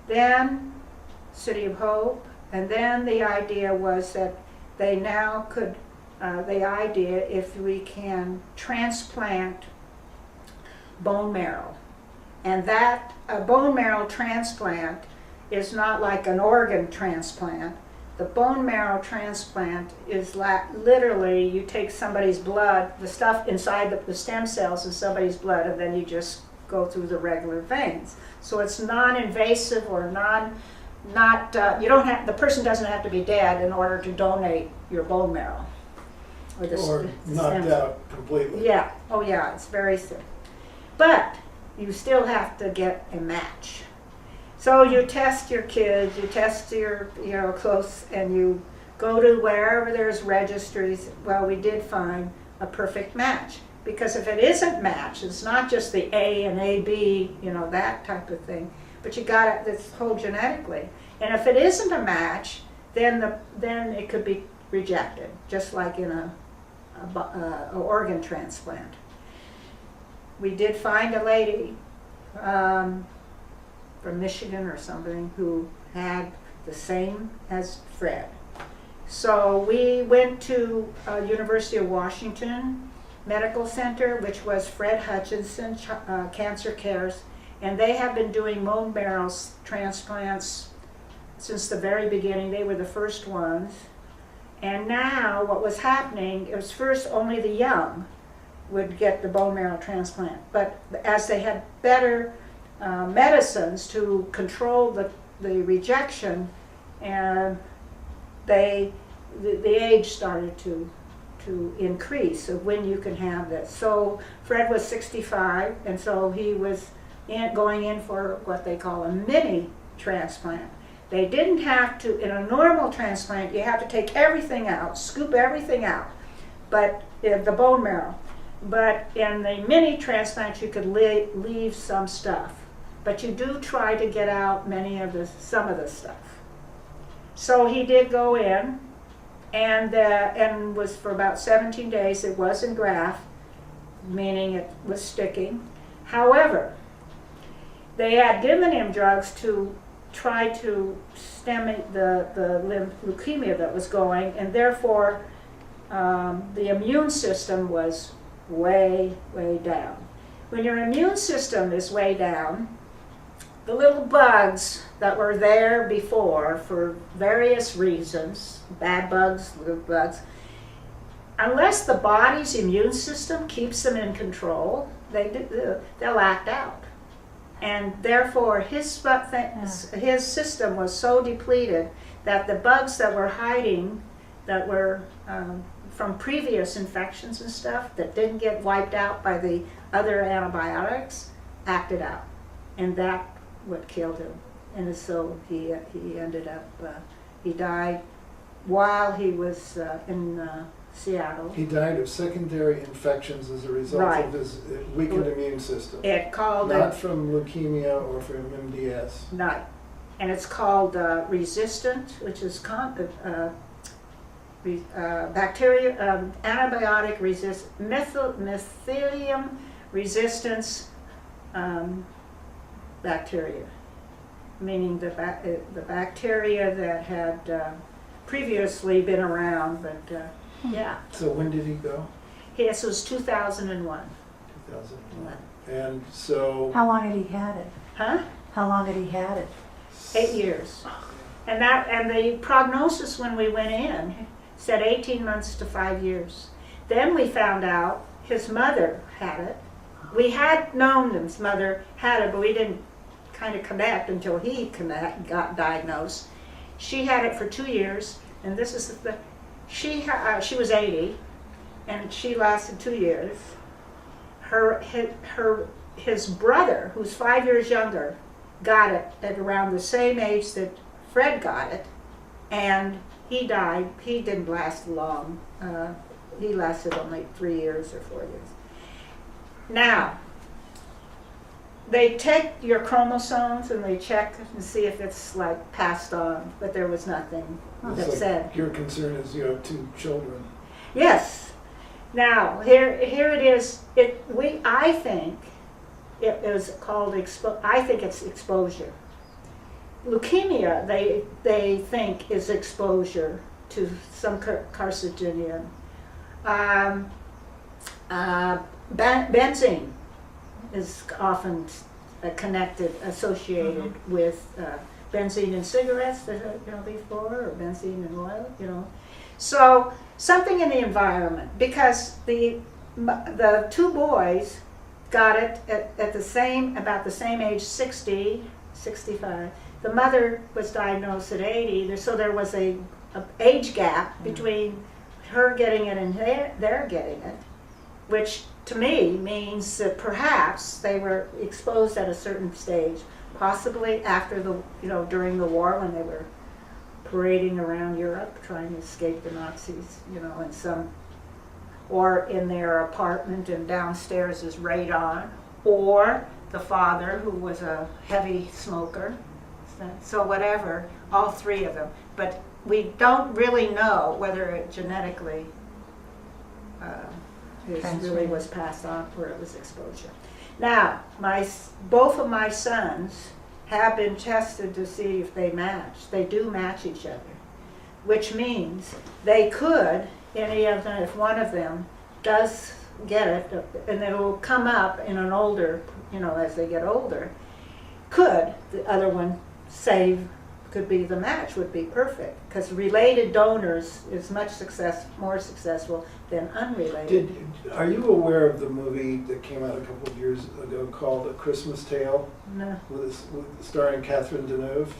then City of Hope, and then the idea was that they now could, if we can transplant bone marrow. And that bone marrow transplant is not like an organ transplant. The bone marrow transplant is literally, you take somebody's blood, the stuff inside the stem cells in somebody's blood, and then you just go through the regular veins. So it's non-invasive or the person doesn't have to be dead in order to donate your bone marrow. Or knocked out completely. Yeah, oh yeah, it's very sick. But you still have to get a match. So you test your kids, you test your close, and you go to wherever there's registries. Well, we did find a perfect match. Because if it isn't matched, it's not just the A and AB, that type of thing, but you got it, it's whole genetically. And if it isn't a match, then it could be rejected, just like in a organ transplant. We did find a lady from Michigan or something who had the same as Fred. So we went to University of Washington Medical Center, which was Fred Hutchinson Cancer Cares, and they have been doing bone marrow transplants since the very beginning. They were the first ones. And now what was happening, it was first only the young would get the bone marrow transplant, but as they had better medicines to control the rejection, and the age started to increase of when you can have this. So Fred was 65, and so he was going in for what they call a mini transplant. They didn't have to, in a normal transplant, you have to take everything out, scoop everything out, but the bone marrow. But in the mini transplant, you could leave some stuff. But you do try to get out some of the stuff. So he did go in, and was for about 17 days. It was in graft, meaning it was sticking. However, they had given him drugs to try to stem the leukemia that was going, and therefore the immune system was way, way down. When your immune system is way down, the little bugs that were there before for various reasons, bad bugs, little bugs, unless the body's immune system keeps them in control, they'll act out. And therefore his system was so depleted that the bugs that were hiding, that were from previous infections and stuff that didn't get wiped out by the other antibiotics, acted out. And that what killed him. And so he ended up, he died while he was in Seattle. He died of secondary infections as a result Right. of his weakened immune system. It called Not from leukemia or from MDS. Not, and it's called resistant, which is bacteria, antibiotic methicillin resistance bacteria, meaning the bacteria that had previously been around, but yeah. So when did he go? This was 2001. 2001. And so, How long had he had it? Huh? How long had he had it? 8 years. And the prognosis when we went in said 18 months to 5 years. Then we found out his mother had it. We had known his mother had it, but we didn't kind of connect until he got diagnosed. She had it for 2 years, and this is she was 80, and she lasted 2 years. His brother, who's 5 years younger, got it at around the same age that Fred got it, and he died. He didn't last long. He lasted only 3 years or 4 years. Now, they take your chromosomes and they check and see if it's like passed on, but there was nothing that it's like said. your concern is you have 2 children. Yes. Now, here it is. I think it was called I think it's exposure. Leukemia, they think is exposure to some carcinogen. Benzene is often associated with benzene in cigarettes, before, or benzene in oil, So something in the environment, because the 2 boys got it at about the same age, 60, 65. The mother was diagnosed at 80, so there was a age gap between her getting it and their getting it, which to me means that perhaps they were exposed at a certain stage, possibly after during the war when they were parading around Europe trying to escape the Nazis, or in their apartment and downstairs is radon, or the father who was a heavy smoker. So whatever, all 3 of them. But we don't really know whether it genetically really was passed on or it was exposure. Now, both of my sons have been tested to see if they match. They do match each other, which means they could, any of them, if one of them does get it, and it will come up in an older, as they get older, could the other one could be the match, would be perfect, because related donors is much more successful than unrelated. Are you aware of the movie that came out a couple of years ago called A Christmas Tale? No. Starring Catherine Deneuve?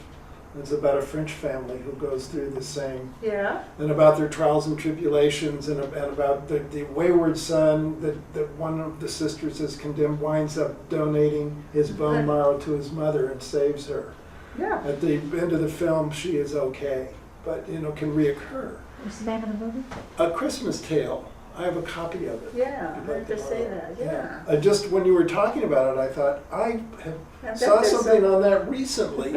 It's about a French family who goes through the same, Yeah. and about their trials and tribulations, and about the wayward son that one of the sisters is condemned, winds up donating his bone marrow to his mother and saves her. Yeah. At the end of the film, she is okay, but can reoccur. What's the name of the movie? A Christmas Tale. I have a copy of it. Yeah, I'd I like heard to say borrow that, it. yeah. Just when you were talking about it, I thought, I bet saw there's something on that recently.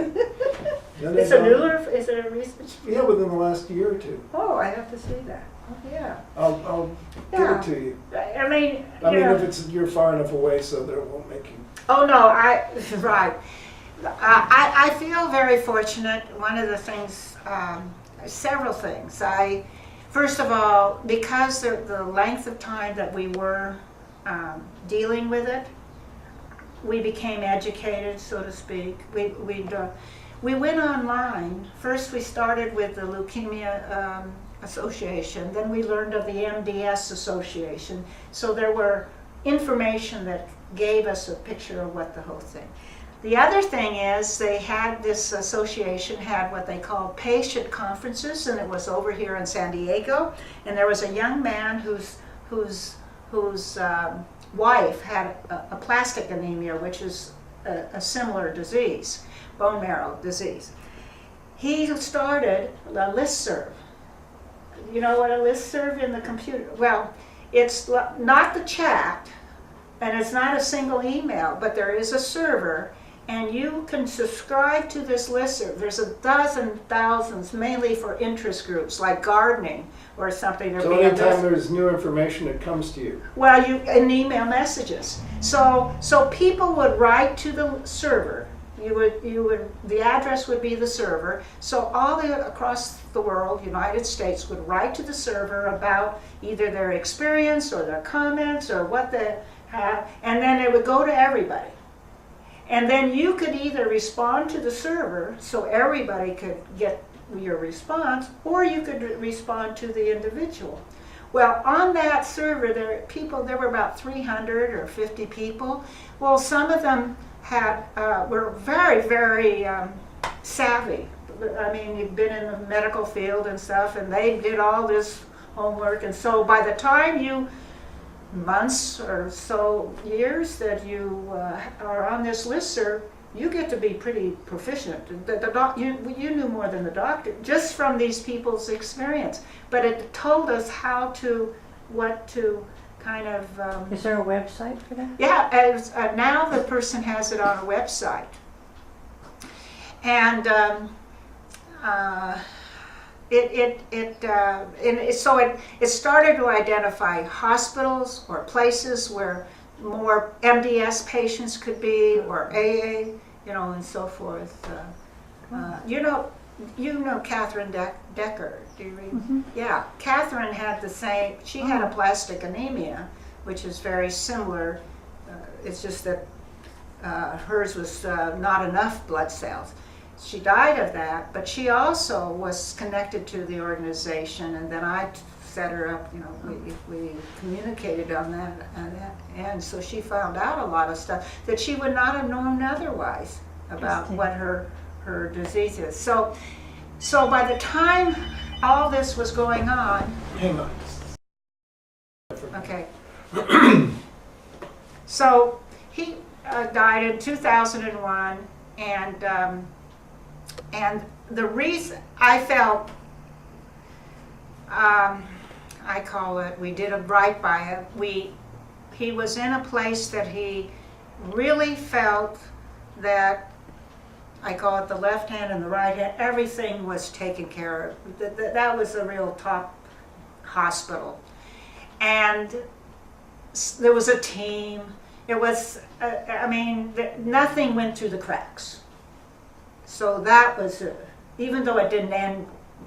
Is it a recent? Yeah, within the last year or 2. Oh, I have to see that. Oh, yeah. I'll Yeah. give it to you. I mean, If you're far enough away so that it won't make you. Oh, no, Right. I feel very fortunate. One of the things, several things. First of all, because the length of time that we were dealing with it, we became educated, so to speak. We went online. First we started with the Leukemia Association, then we learned of the MDS Association. So there were information that gave us a picture of what the whole thing. The other thing is they had, this association had what they called patient conferences, and it was over here in San Diego. And there was a young man whose wife had a plastic anemia, which is a similar disease, bone marrow disease. He started a listserv. You know what a listserv in the computer? Well, it's not the chat, and it's not a single email, but there is a server, and you can subscribe to this listserv. There's a dozen, thousands, mainly for interest groups like gardening or something. So anytime there's new information, it comes to you. Well, in email messages. So people would write to the server. The address would be the server. So all across the world, United States, would write to the server about either their experience or their comments or what they have, and then it would go to everybody. And then you could either respond to the server so everybody could get your response, or you could respond to the individual. Well, on that server, there were about 300 or 50 people. Well, some of them were very, very savvy. I mean, you've been in the medical field and stuff, and they did all this homework. And so by the time months or so years that you are on this listserv, you get to be pretty proficient. You knew more than the doctor, just from these people's experience. But it told us what to kind of... Is there a website for that? Yeah, now the person has it on a website. And it started to identify hospitals or places where more MDS patients could be, or AA, and so forth. You know Catherine Decker, do you read? Mm-hmm. Yeah, Catherine had the same, she had a plastic anemia, which is very similar. It's just that hers was not enough blood cells. She died of that, but she also was connected to the organization, and then I set her up, we communicated on that, and so she found out a lot of stuff that she would not have known otherwise about what her disease is. So by the time all this was going on... Hang on. Okay. So he died in 2001, and the reason I felt, I call it, we did a right by him. He was in a place that he really felt that, I call it the left hand and the right hand, everything was taken care of. That was a real top hospital. And there was a team. It was, nothing went through the cracks. So that was, even though it didn't end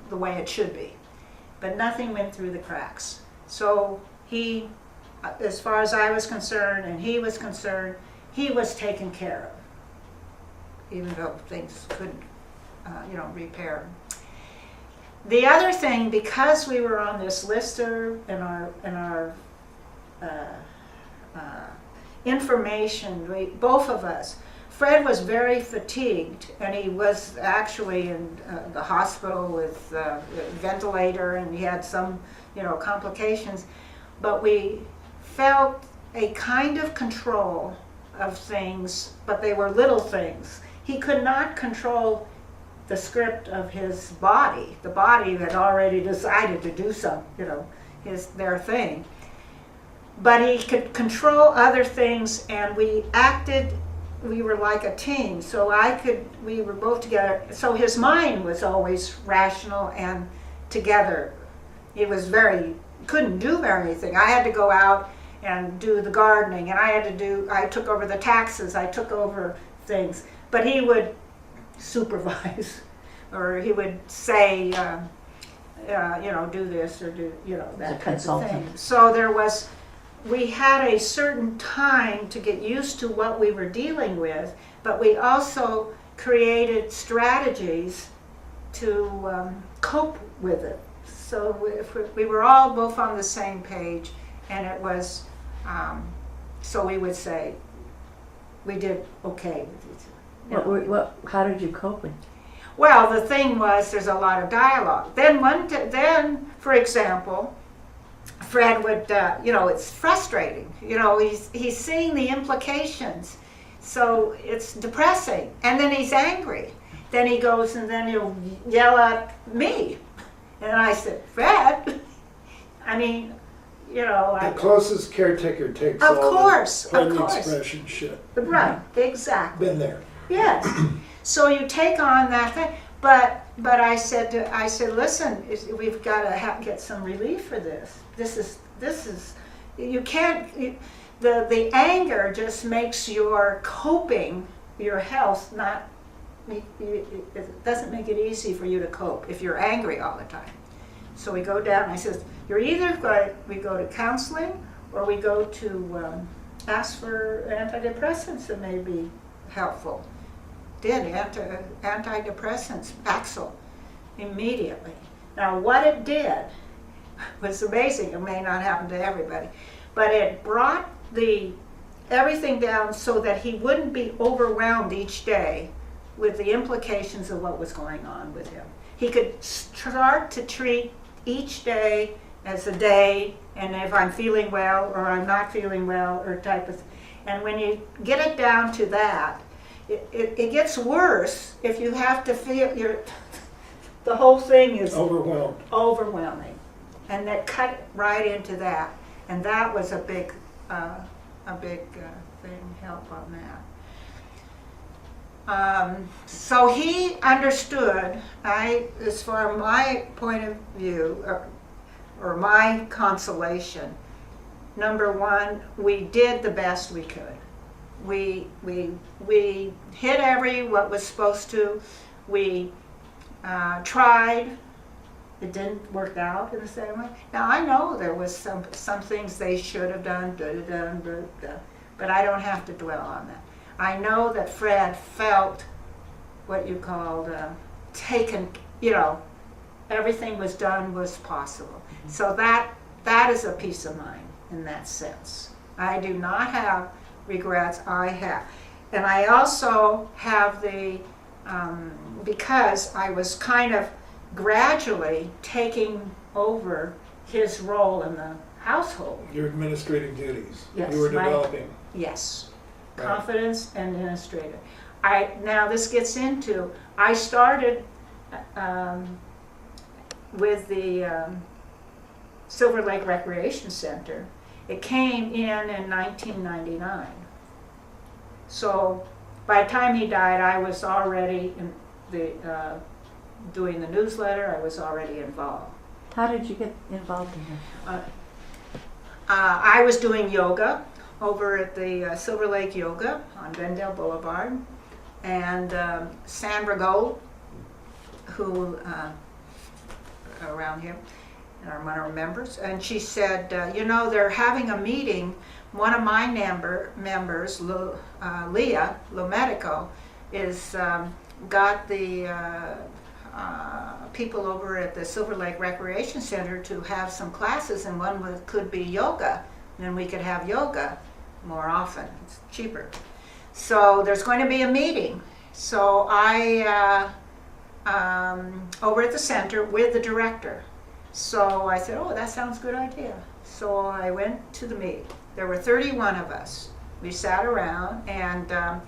the way it should be, but nothing went through the cracks. So he, as far as I was concerned and he was concerned, he was taken care of, even though things couldn't, repair. The other thing, because we were on this listserv and our information, both of us, Fred was very fatigued, and he was actually in the hospital with a ventilator, and he had some, complications. But we felt a kind of control of things, but they were little things. He could not control the script of his body. The body had already decided to do some, their thing. But he could control other things, and we were like a team, so we were both together. So his mind was always rational and together. It was couldn't do anything. I had to go out and do the gardening, and I took over the taxes, I took over things. But he would supervise, or he would say, do this or do, that kind of thing. So there was we had a certain time to get used to what we were dealing with, but we also created strategies to cope with it. So we were all both on the same page, and it was, so we would say, we did okay with it. How did you cope with it? Well, the thing was, there's a lot of dialogue. Then, for example, Fred would, it's frustrating. He's seeing the implications, so it's depressing. And then he's angry. Then he goes and then he'll yell at me. And I said, Fred, The closest caretaker takes Of all course, the of course. expression shit. Right, exactly. Been there. Yes. So you take on that thing, but I said, listen, we've got to get some relief for this. This is, you can't. The anger just makes your coping, your health not. It doesn't make it easy for you to cope if you're angry all the time. So we go down. I says, you're either we go to counseling or we go to ask for antidepressants that may be helpful. Did antidepressants, Paxil, immediately. Now what it did was amazing. It may not happen to everybody, but it brought everything down so that he wouldn't be overwhelmed each day with the implications of what was going on with him. He could start to treat each day as a day, and if I'm feeling well or I'm not feeling well or type of. And when you get it down to that, it gets worse if you have to feel the whole thing is overwhelming, and that cut right into that, and that was a big thing, help on that. So he understood. As far as my point of view, or my consolation, number one, we did the best we could. We hit what was supposed to. We tried. It didn't work out in the same way. Now I know there was some things they should have done, but I don't have to dwell on that. I know that Fred felt what you called taken. Everything was done was possible. So that is a peace of mind in that sense. I do not have regrets. And I also have because I was kind of gradually taking over his role in the household. Your administrative duties. Yes, You were developing. Yes. Right. Confidence and administrator. Now this gets into, I started with the Silver Lake Recreation Center. It came in 1999. So by the time he died, I was already doing the newsletter. I was already involved. How did you get involved in it? I was doing yoga over at the Silver Lake Yoga on Vendig Boulevard, and Sandra Gold, who around here, one of our members, and she said, they're having a meeting. One of my members, Leah Lomedico, is got the people over at the Silver Lake Recreation Center to have some classes, and one could be yoga, and then we could have yoga more often. It's cheaper. So there's going to be a meeting. So I over at the center with the director. So I said, oh, that sounds a good idea. So I went to the meeting. There were 31 of us. We sat around, and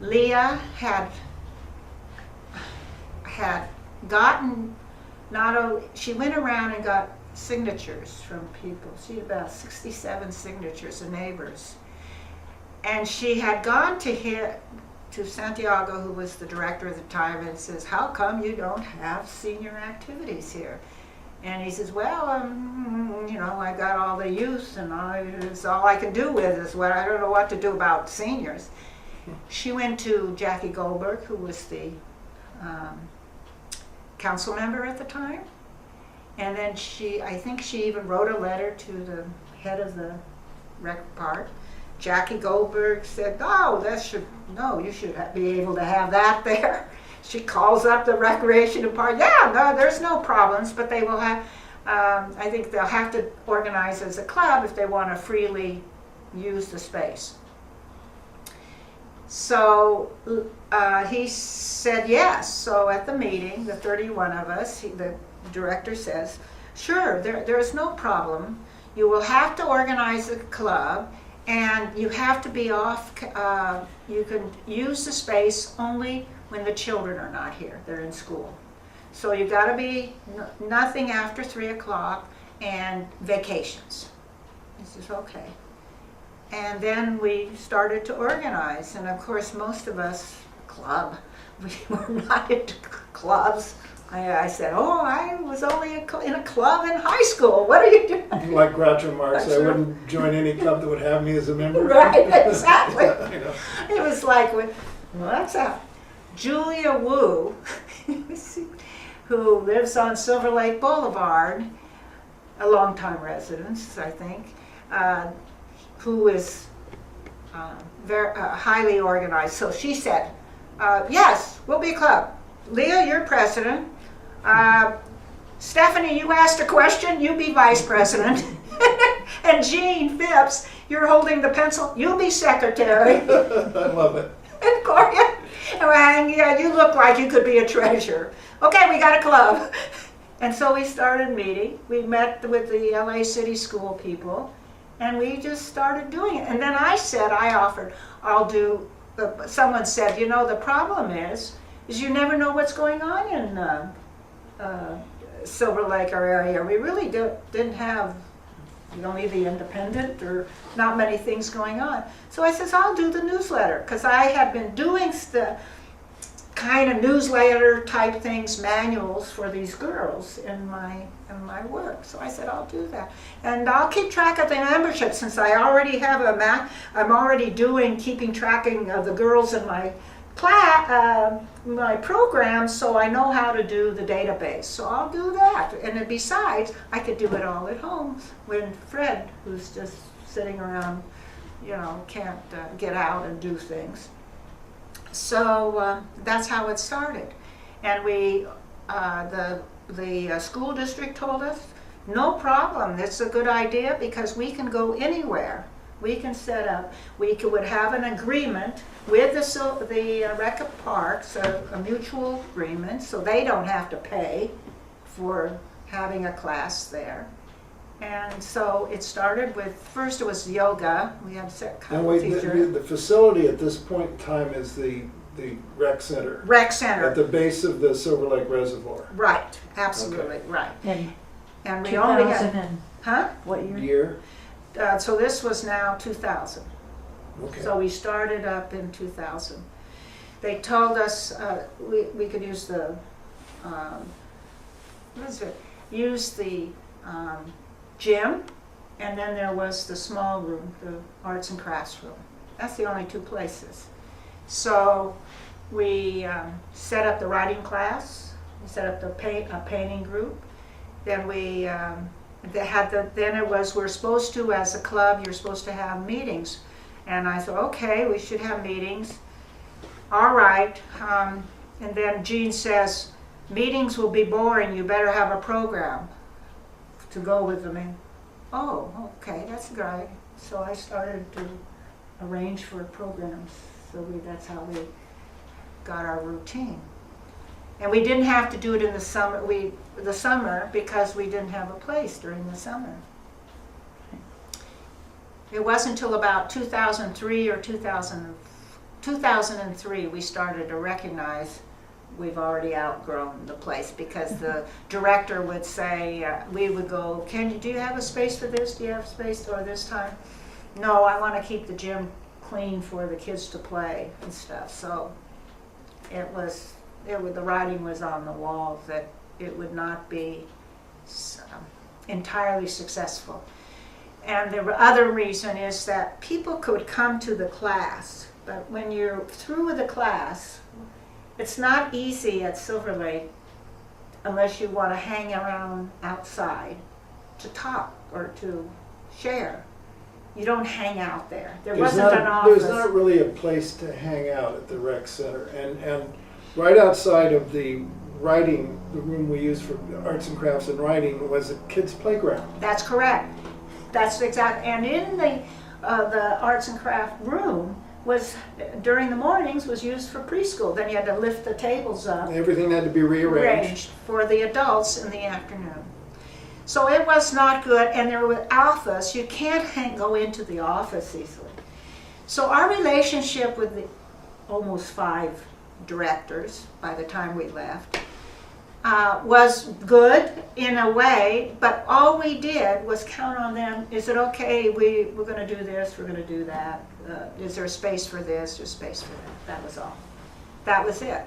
Leah had gotten, she went around and got signatures from people. She had about 67 signatures of neighbors. And she had gone to Santiago, who was the director at the time, and says, how come you don't have senior activities here? And he says, well, I got all the youth, and it's all I can do with is I don't know what to do about seniors. She went to Jackie Goldberg, who was the council member at the time. And then I think she even wrote a letter to the head of the rec park. Jackie Goldberg said, "Oh, you should be able to have that there." She calls up the recreation department. Yeah, no, there's no problems, but they will have. I think they'll have to organize as a club if they want to freely use the space. So he said yes. So at the meeting, the 31 of us, the director says, "Sure, there's no problem. You will have to organize a club, and you have to be off. You can use the space only when the children are not here. They're in school. So you got to be nothing after 3 o'clock and vacations." He says, "Okay." And then we started to organize, and of course most of us, club, we were not into clubs. I said, "Oh, I was only in a club in high school. What are you doing?" Like Groucho Marx, I wouldn't join any club that would have me as a member. Right, exactly. I know. It was like, what's up? Julia Wu, who lives on Silver Lake Boulevard, a longtime resident, I think, who is very highly organized. So she said, "Yes, we'll be a club. Leah, you're president. Stephanie, you asked a question, you be vice president. And Jean Phipps, you're holding the pencil, you'll be secretary." I love it. And Gloria, yeah, you look like you could be a treasurer. "Okay, we got a club." And so we started meeting. We met with the LA City School people, and we just started doing it. And then I offered, someone said, "The problem is you never know what's going on in Silver Lake or area. We really didn't have only the Independent or not many things going on." So I says, "I'll do the newsletter," because I had been doing the kind of newsletter type things, manuals for these girls in my work. So I said, "I'll do that, and I'll keep track of the membership since I already have a map. I'm already keeping track of the girls in my my program, so I know how to do the database. So I'll do that. And then besides, I could do it all at home when Fred, who's just sitting around, can't get out and do things." So that's how it started. And the school district told us, "No problem, it's a good idea because we can go anywhere. We can set up, would have an agreement with the rec parks, a mutual agreement, so they don't have to pay for having a class there." And so it started with, first it was yoga. We had a couple teachers. The facility at this point in time is the rec center. Rec center. At the base of the Silver Lake Reservoir. Right, absolutely, Okay. right. And we only 2000 had, and what year? Year? so this was now 2000. Okay. So we started up in 2000. They told us we could use the, use the gym, and then there was the small room, the arts and crafts room. That's the only two places. So we set up the writing class, we set up the painting group, then we we're supposed to, as a club, you're supposed to have meetings. And I thought, okay, we should have meetings. All right. And then Jean says, "Meetings will be boring. You better have a program to go with them." And, "Oh, okay, that's great." So I started to arrange for programs. So that's how we got our routine. And we didn't have to do it in the summer, because we didn't have a place during the summer. It wasn't until about 2003 or 2003 we started to recognize we've already outgrown the place, because the director would say, we would go, do you have a space for this? Do you have space for this time? "No, I want to keep the gym clean for the kids to play and stuff." So the writing was on the wall that it would not be entirely successful. And the other reason is that people could come to the class, but when you're through with the class, it's not easy at Silver Lake unless you want to hang around outside to talk or to share. You don't hang out there. There There's wasn't an office. There's not really a place to hang out at the rec center. And right outside of the writing, the room we use for arts and crafts and writing was a kid's playground. That's correct. That's exact. And in the arts and craft room was, during the mornings, was used for preschool. Then you had to lift the tables up. Everything had to be rearranged. For the adults in the afternoon. So it was not good, and there were office. You can't go into the office easily. So our relationship with the almost 5 directors by the time we left was good in a way, but all we did was count on them. Is it okay? We're going to do this, we're going to do that. Is there space for this or space for that? That was all. That was it.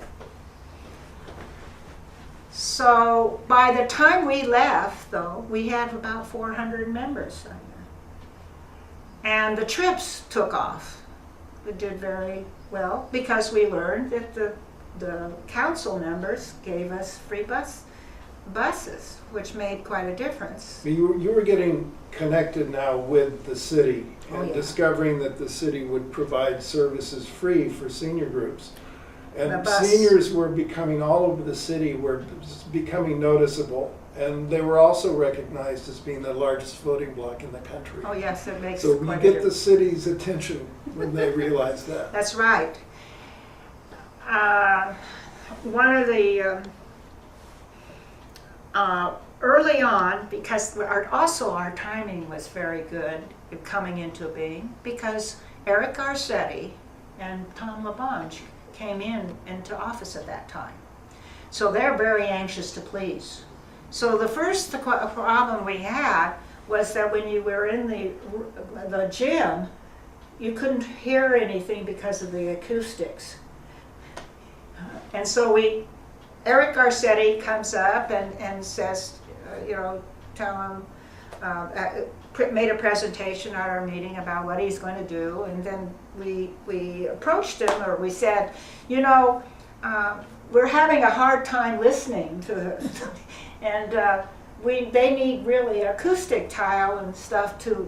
So by the time we left, though, we had about 400 members. And the trips took off. It did very well because we learned that the council members gave us free buses, which made quite a difference. You were getting connected now with the city and yeah. discovering that the city would provide services free for senior groups. The And bus. seniors were becoming all over the city, were becoming noticeable, and they were also recognized as being the largest voting bloc in the country. Oh, yes, it makes So you quite a get the difference. city's attention when they realize that. That's right. One of the early on, because our timing was very good coming into being, because Eric Garcetti and Tom LaBonge came into office at that time. So they're very anxious to please. So the first problem we had was that when you were in the gym, you couldn't hear anything because of the acoustics. And so Eric Garcetti comes up and says, tell him, made a presentation at our meeting about what he's going to do, and then we approached him, or we said, we're having a hard time listening to this, and they need really acoustic tile and stuff to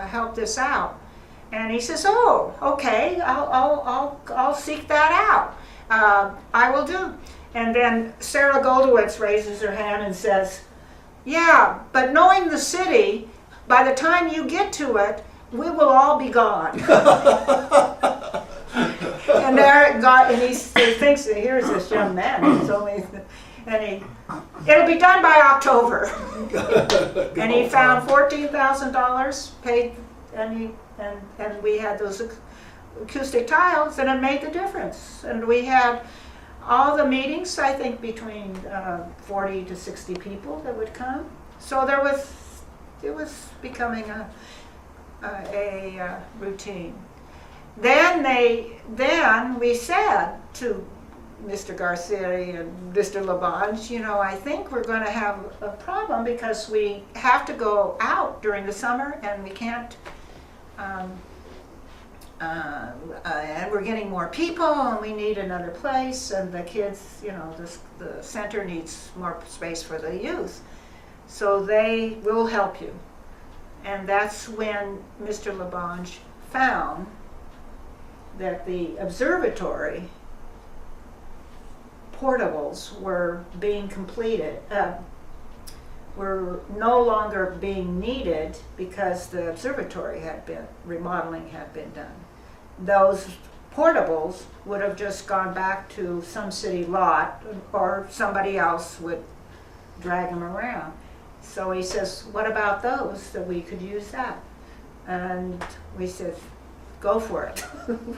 help this out. And he says, "Oh, okay, I'll seek that out. I will do." And then Sarah Goldowitz raises her hand and says, "Yeah, but knowing the city, by the time you get to it, we will all be gone." And he thinks that here's this young man. It'll be done by October. And he found $14,000 paid, and we had those acoustic tiles, and it made the difference. And we had all the meetings, I think between 40 to 60 people that would come. So it was becoming a routine. Then we said to Mr. Garcetti and Mr. LaBonge, I think we're going to have a problem because we have to go out during the summer and we can't, and we're getting more people and we need another place, and the kids, the center needs more space for the youth. So they will help you. And that's when Mr. LaBonge found that the observatory portables were being completed, were no longer being needed because the observatory remodeling had been done. Those portables would have just gone back to some city lot, or somebody else would drag them around. So he says, "What about those, that we could use that?" And we said, "Go for it."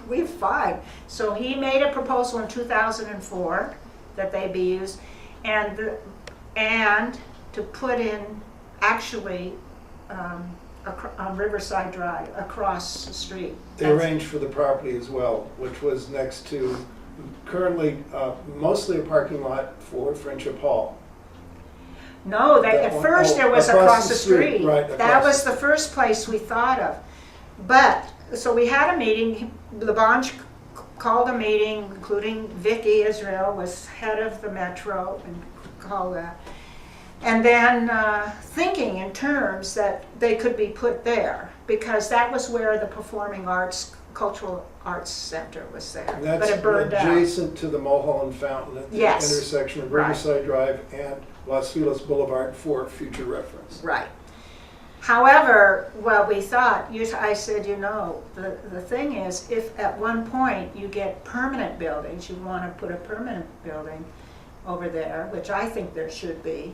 We're fine. So he made a proposal in 2004 that they be used, and to put in actually on Riverside Drive across the street. They arranged for the property as well, which was next to currently mostly a parking lot for Friendship Hall. No, at first it was across the street. Right, That was the first place we thought of. But, so we had a meeting, LaBonge called a meeting, including Vicky Israel was head of the Metro, and called that. And then thinking in terms that they could be put there, because that was where the Performing Arts, Cultural Arts Center was there. And But that's it burned down. adjacent to the Mulholland Fountain at the Yes. intersection of Right. Riverside Drive and Los Feliz Boulevard for future reference. Right. However, well, we thought, I said, you know, the thing is, if at one point you get permanent buildings, you want to put a permanent building over there, which I think there should be,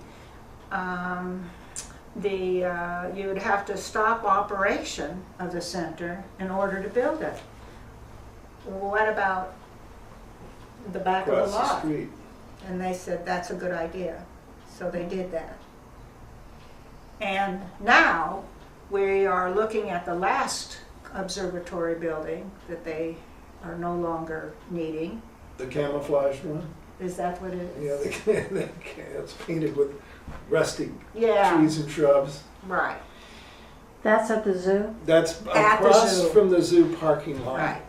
you would have to stop operation of the center in order to build it. What about the back of Across the the lot? street. And they said, that's a good idea. So they did that. And now we are looking at the last observatory building that they are no longer needing. The camouflage one? Is that what it Yeah, is? it's painted with rusty Yeah, trees and shrubs. right, That's at the zoo? That's At the across zoo. from the zoo parking lot. right.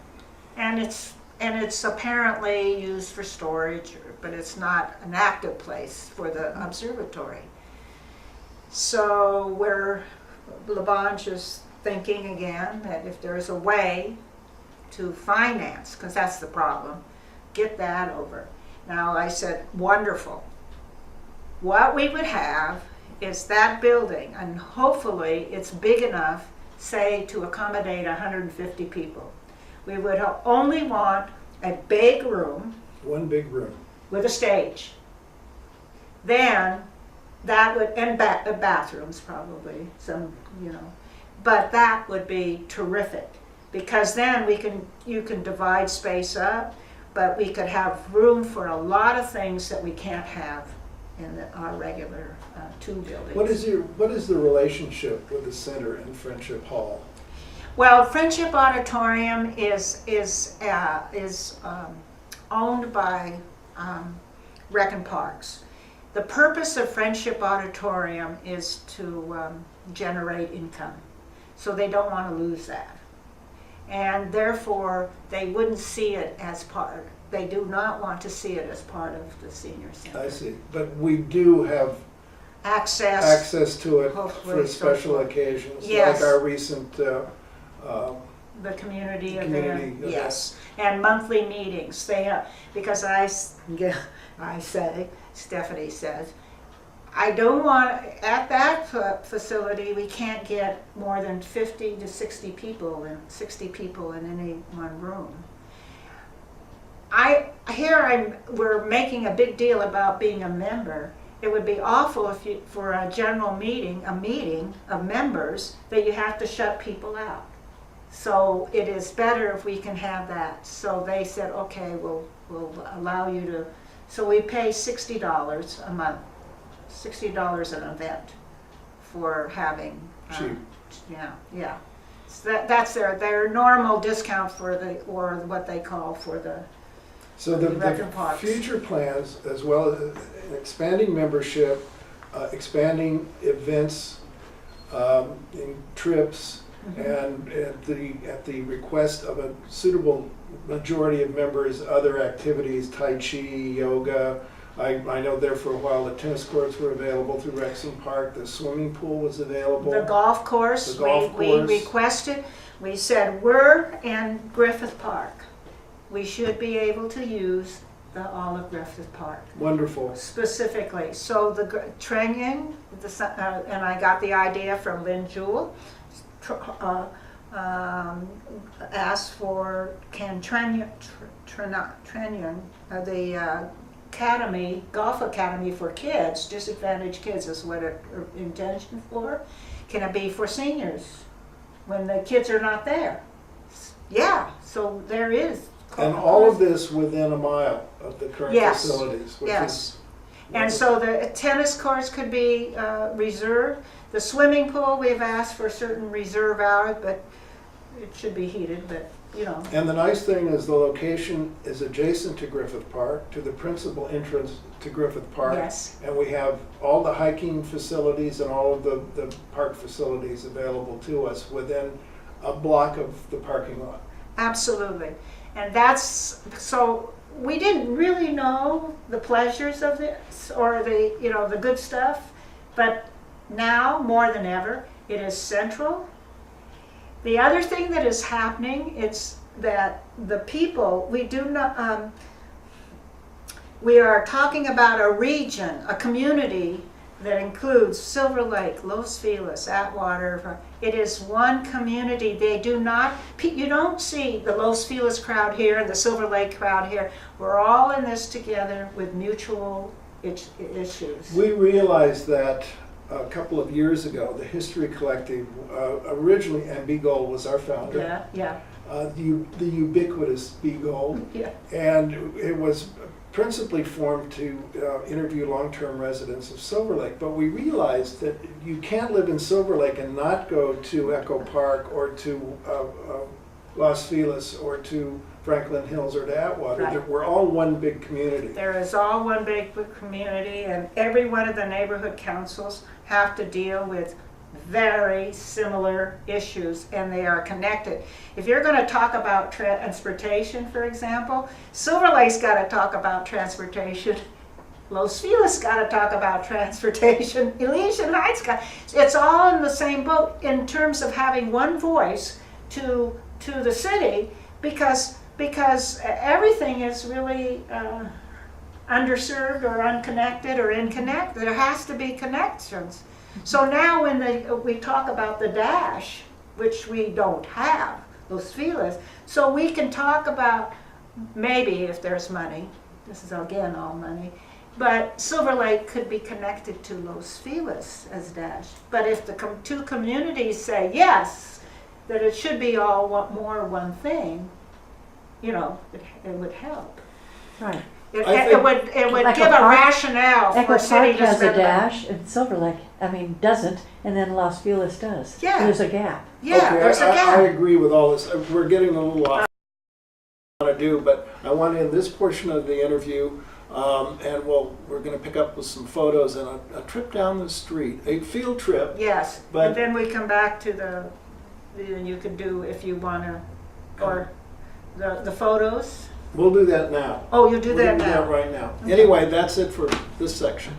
And it's apparently used for storage, but it's not an active place for the observatory. So Labange is thinking again that if there's a way to finance, because that's the problem, get that over. Now I said, wonderful. What we would have is that building, and hopefully it's big enough, say, to accommodate 150 people. We would only want a big room One big room. with a stage. Then that would, and bathrooms probably, some, but that would be terrific, because then you can divide space up, but we could have room for a lot of things that we can't have in our regular two buildings. What is the relationship with the center and Friendship Hall? Well, Friendship Auditorium is owned by Rec and Parks. The purpose of Friendship Auditorium is to generate income, so they don't want to lose that. And therefore, they wouldn't see it as part, they do not want to see it as part of the senior center. I see. But we do have access to it Hopefully for so special forth. Occasions, Yes. like our recent The community Community event, event. yes, and monthly meetings. They have, because I say, Stephanie says, I don't want, at that facility, we can't get more than 50 to 60 people, and 60 people in any one room. We're making a big deal about being a member. It would be awful if for a general meeting, a meeting of members, that you have to shut people out. So it is better if we can have that. So they said, okay, we'll allow you to, so we pay $60 a month, $60 an event for having. Cheap. Yeah. So that's their normal discount or what they call for the. So Rec and the Parks. future plans, as well as expanding membership, expanding events, in trips, and at the request of a suitable majority of members, other activities, Tai Chi, yoga. I know there for a while the tennis courts were available through Rexham Park, the swimming pool was available. The golf course, The golf we course. requested, we said, we're in Griffith Park. We should be able to use all of Griffith Park. Wonderful. Specifically, so the training, and I got the idea from Lynn Jewell, asked for Trenion, the academy, golf academy for kids, disadvantaged kids is what it's intentioned for. Can it be for seniors when the kids are not there? Yeah, so there is. And all of this within a mile of the current Yes. facilities, which Yes. is. And so the tennis courts could be reserved. The swimming pool, we've asked for certain reserve hours, but it should be heated, but And the nice thing is the location is adjacent to Griffith Park, to the principal entrance to Griffith Park. Yes. And we have all the hiking facilities and all of the park facilities available to us within a block of the parking lot. Absolutely. And so we didn't really know the pleasures of this or the good stuff But now, more than ever, it is central. The other thing that is happening is that the people, we are talking about a region, a community that includes Silver Lake, Los Feliz, Atwater. It is one community. You don't see the Los Feliz crowd here and the Silver Lake crowd here. We're all in this together with mutual issues. We realized that a couple of years ago, the History Collective, originally, and B. Gold was our founder. Yeah. The ubiquitous B. Gold. Yeah. And it was principally formed to interview long-term residents of Silver Lake. But we realized that you can't live in Silver Lake and not go to Echo Park or to Los Feliz or to Franklin Hills or to Atwater. Right. We're all one big community. There is all one big community, and every one of the neighborhood councils have to deal with very similar issues, and they are connected. If you're going to talk about transportation, for example, Silver Lake's got to talk about transportation. Los Feliz got to talk about transportation. Elysian Heights it's all in the same boat in terms of having one voice to the city, because everything is really underserved or unconnected or inconnected. There has to be connections. So now when we talk about the dash, which we don't have, Los Feliz, so we can talk about maybe if there's money, this is again all money, but Silver Lake could be connected to Los Feliz as dash. But if the two communities say yes, that it should be all one thing, it would help. Right. It would Echo give a Park- rationale Echo for city Park to has a spend money. dash, and Silver Lake, doesn't, and then Los Feliz does. Yeah. So there's a gap. Yeah, Okay, there's a I gap. agree with all this. We're getting a little off want to do, but I want to end this portion of the interview, and we're going to pick up with some photos and a trip down the street, a field trip. Yes, But- and then we come back to you could do if you want to, or the photos. We'll do that now. Oh, you do We're that gonna do now. that right now. Okay. Anyway, that's it for this section.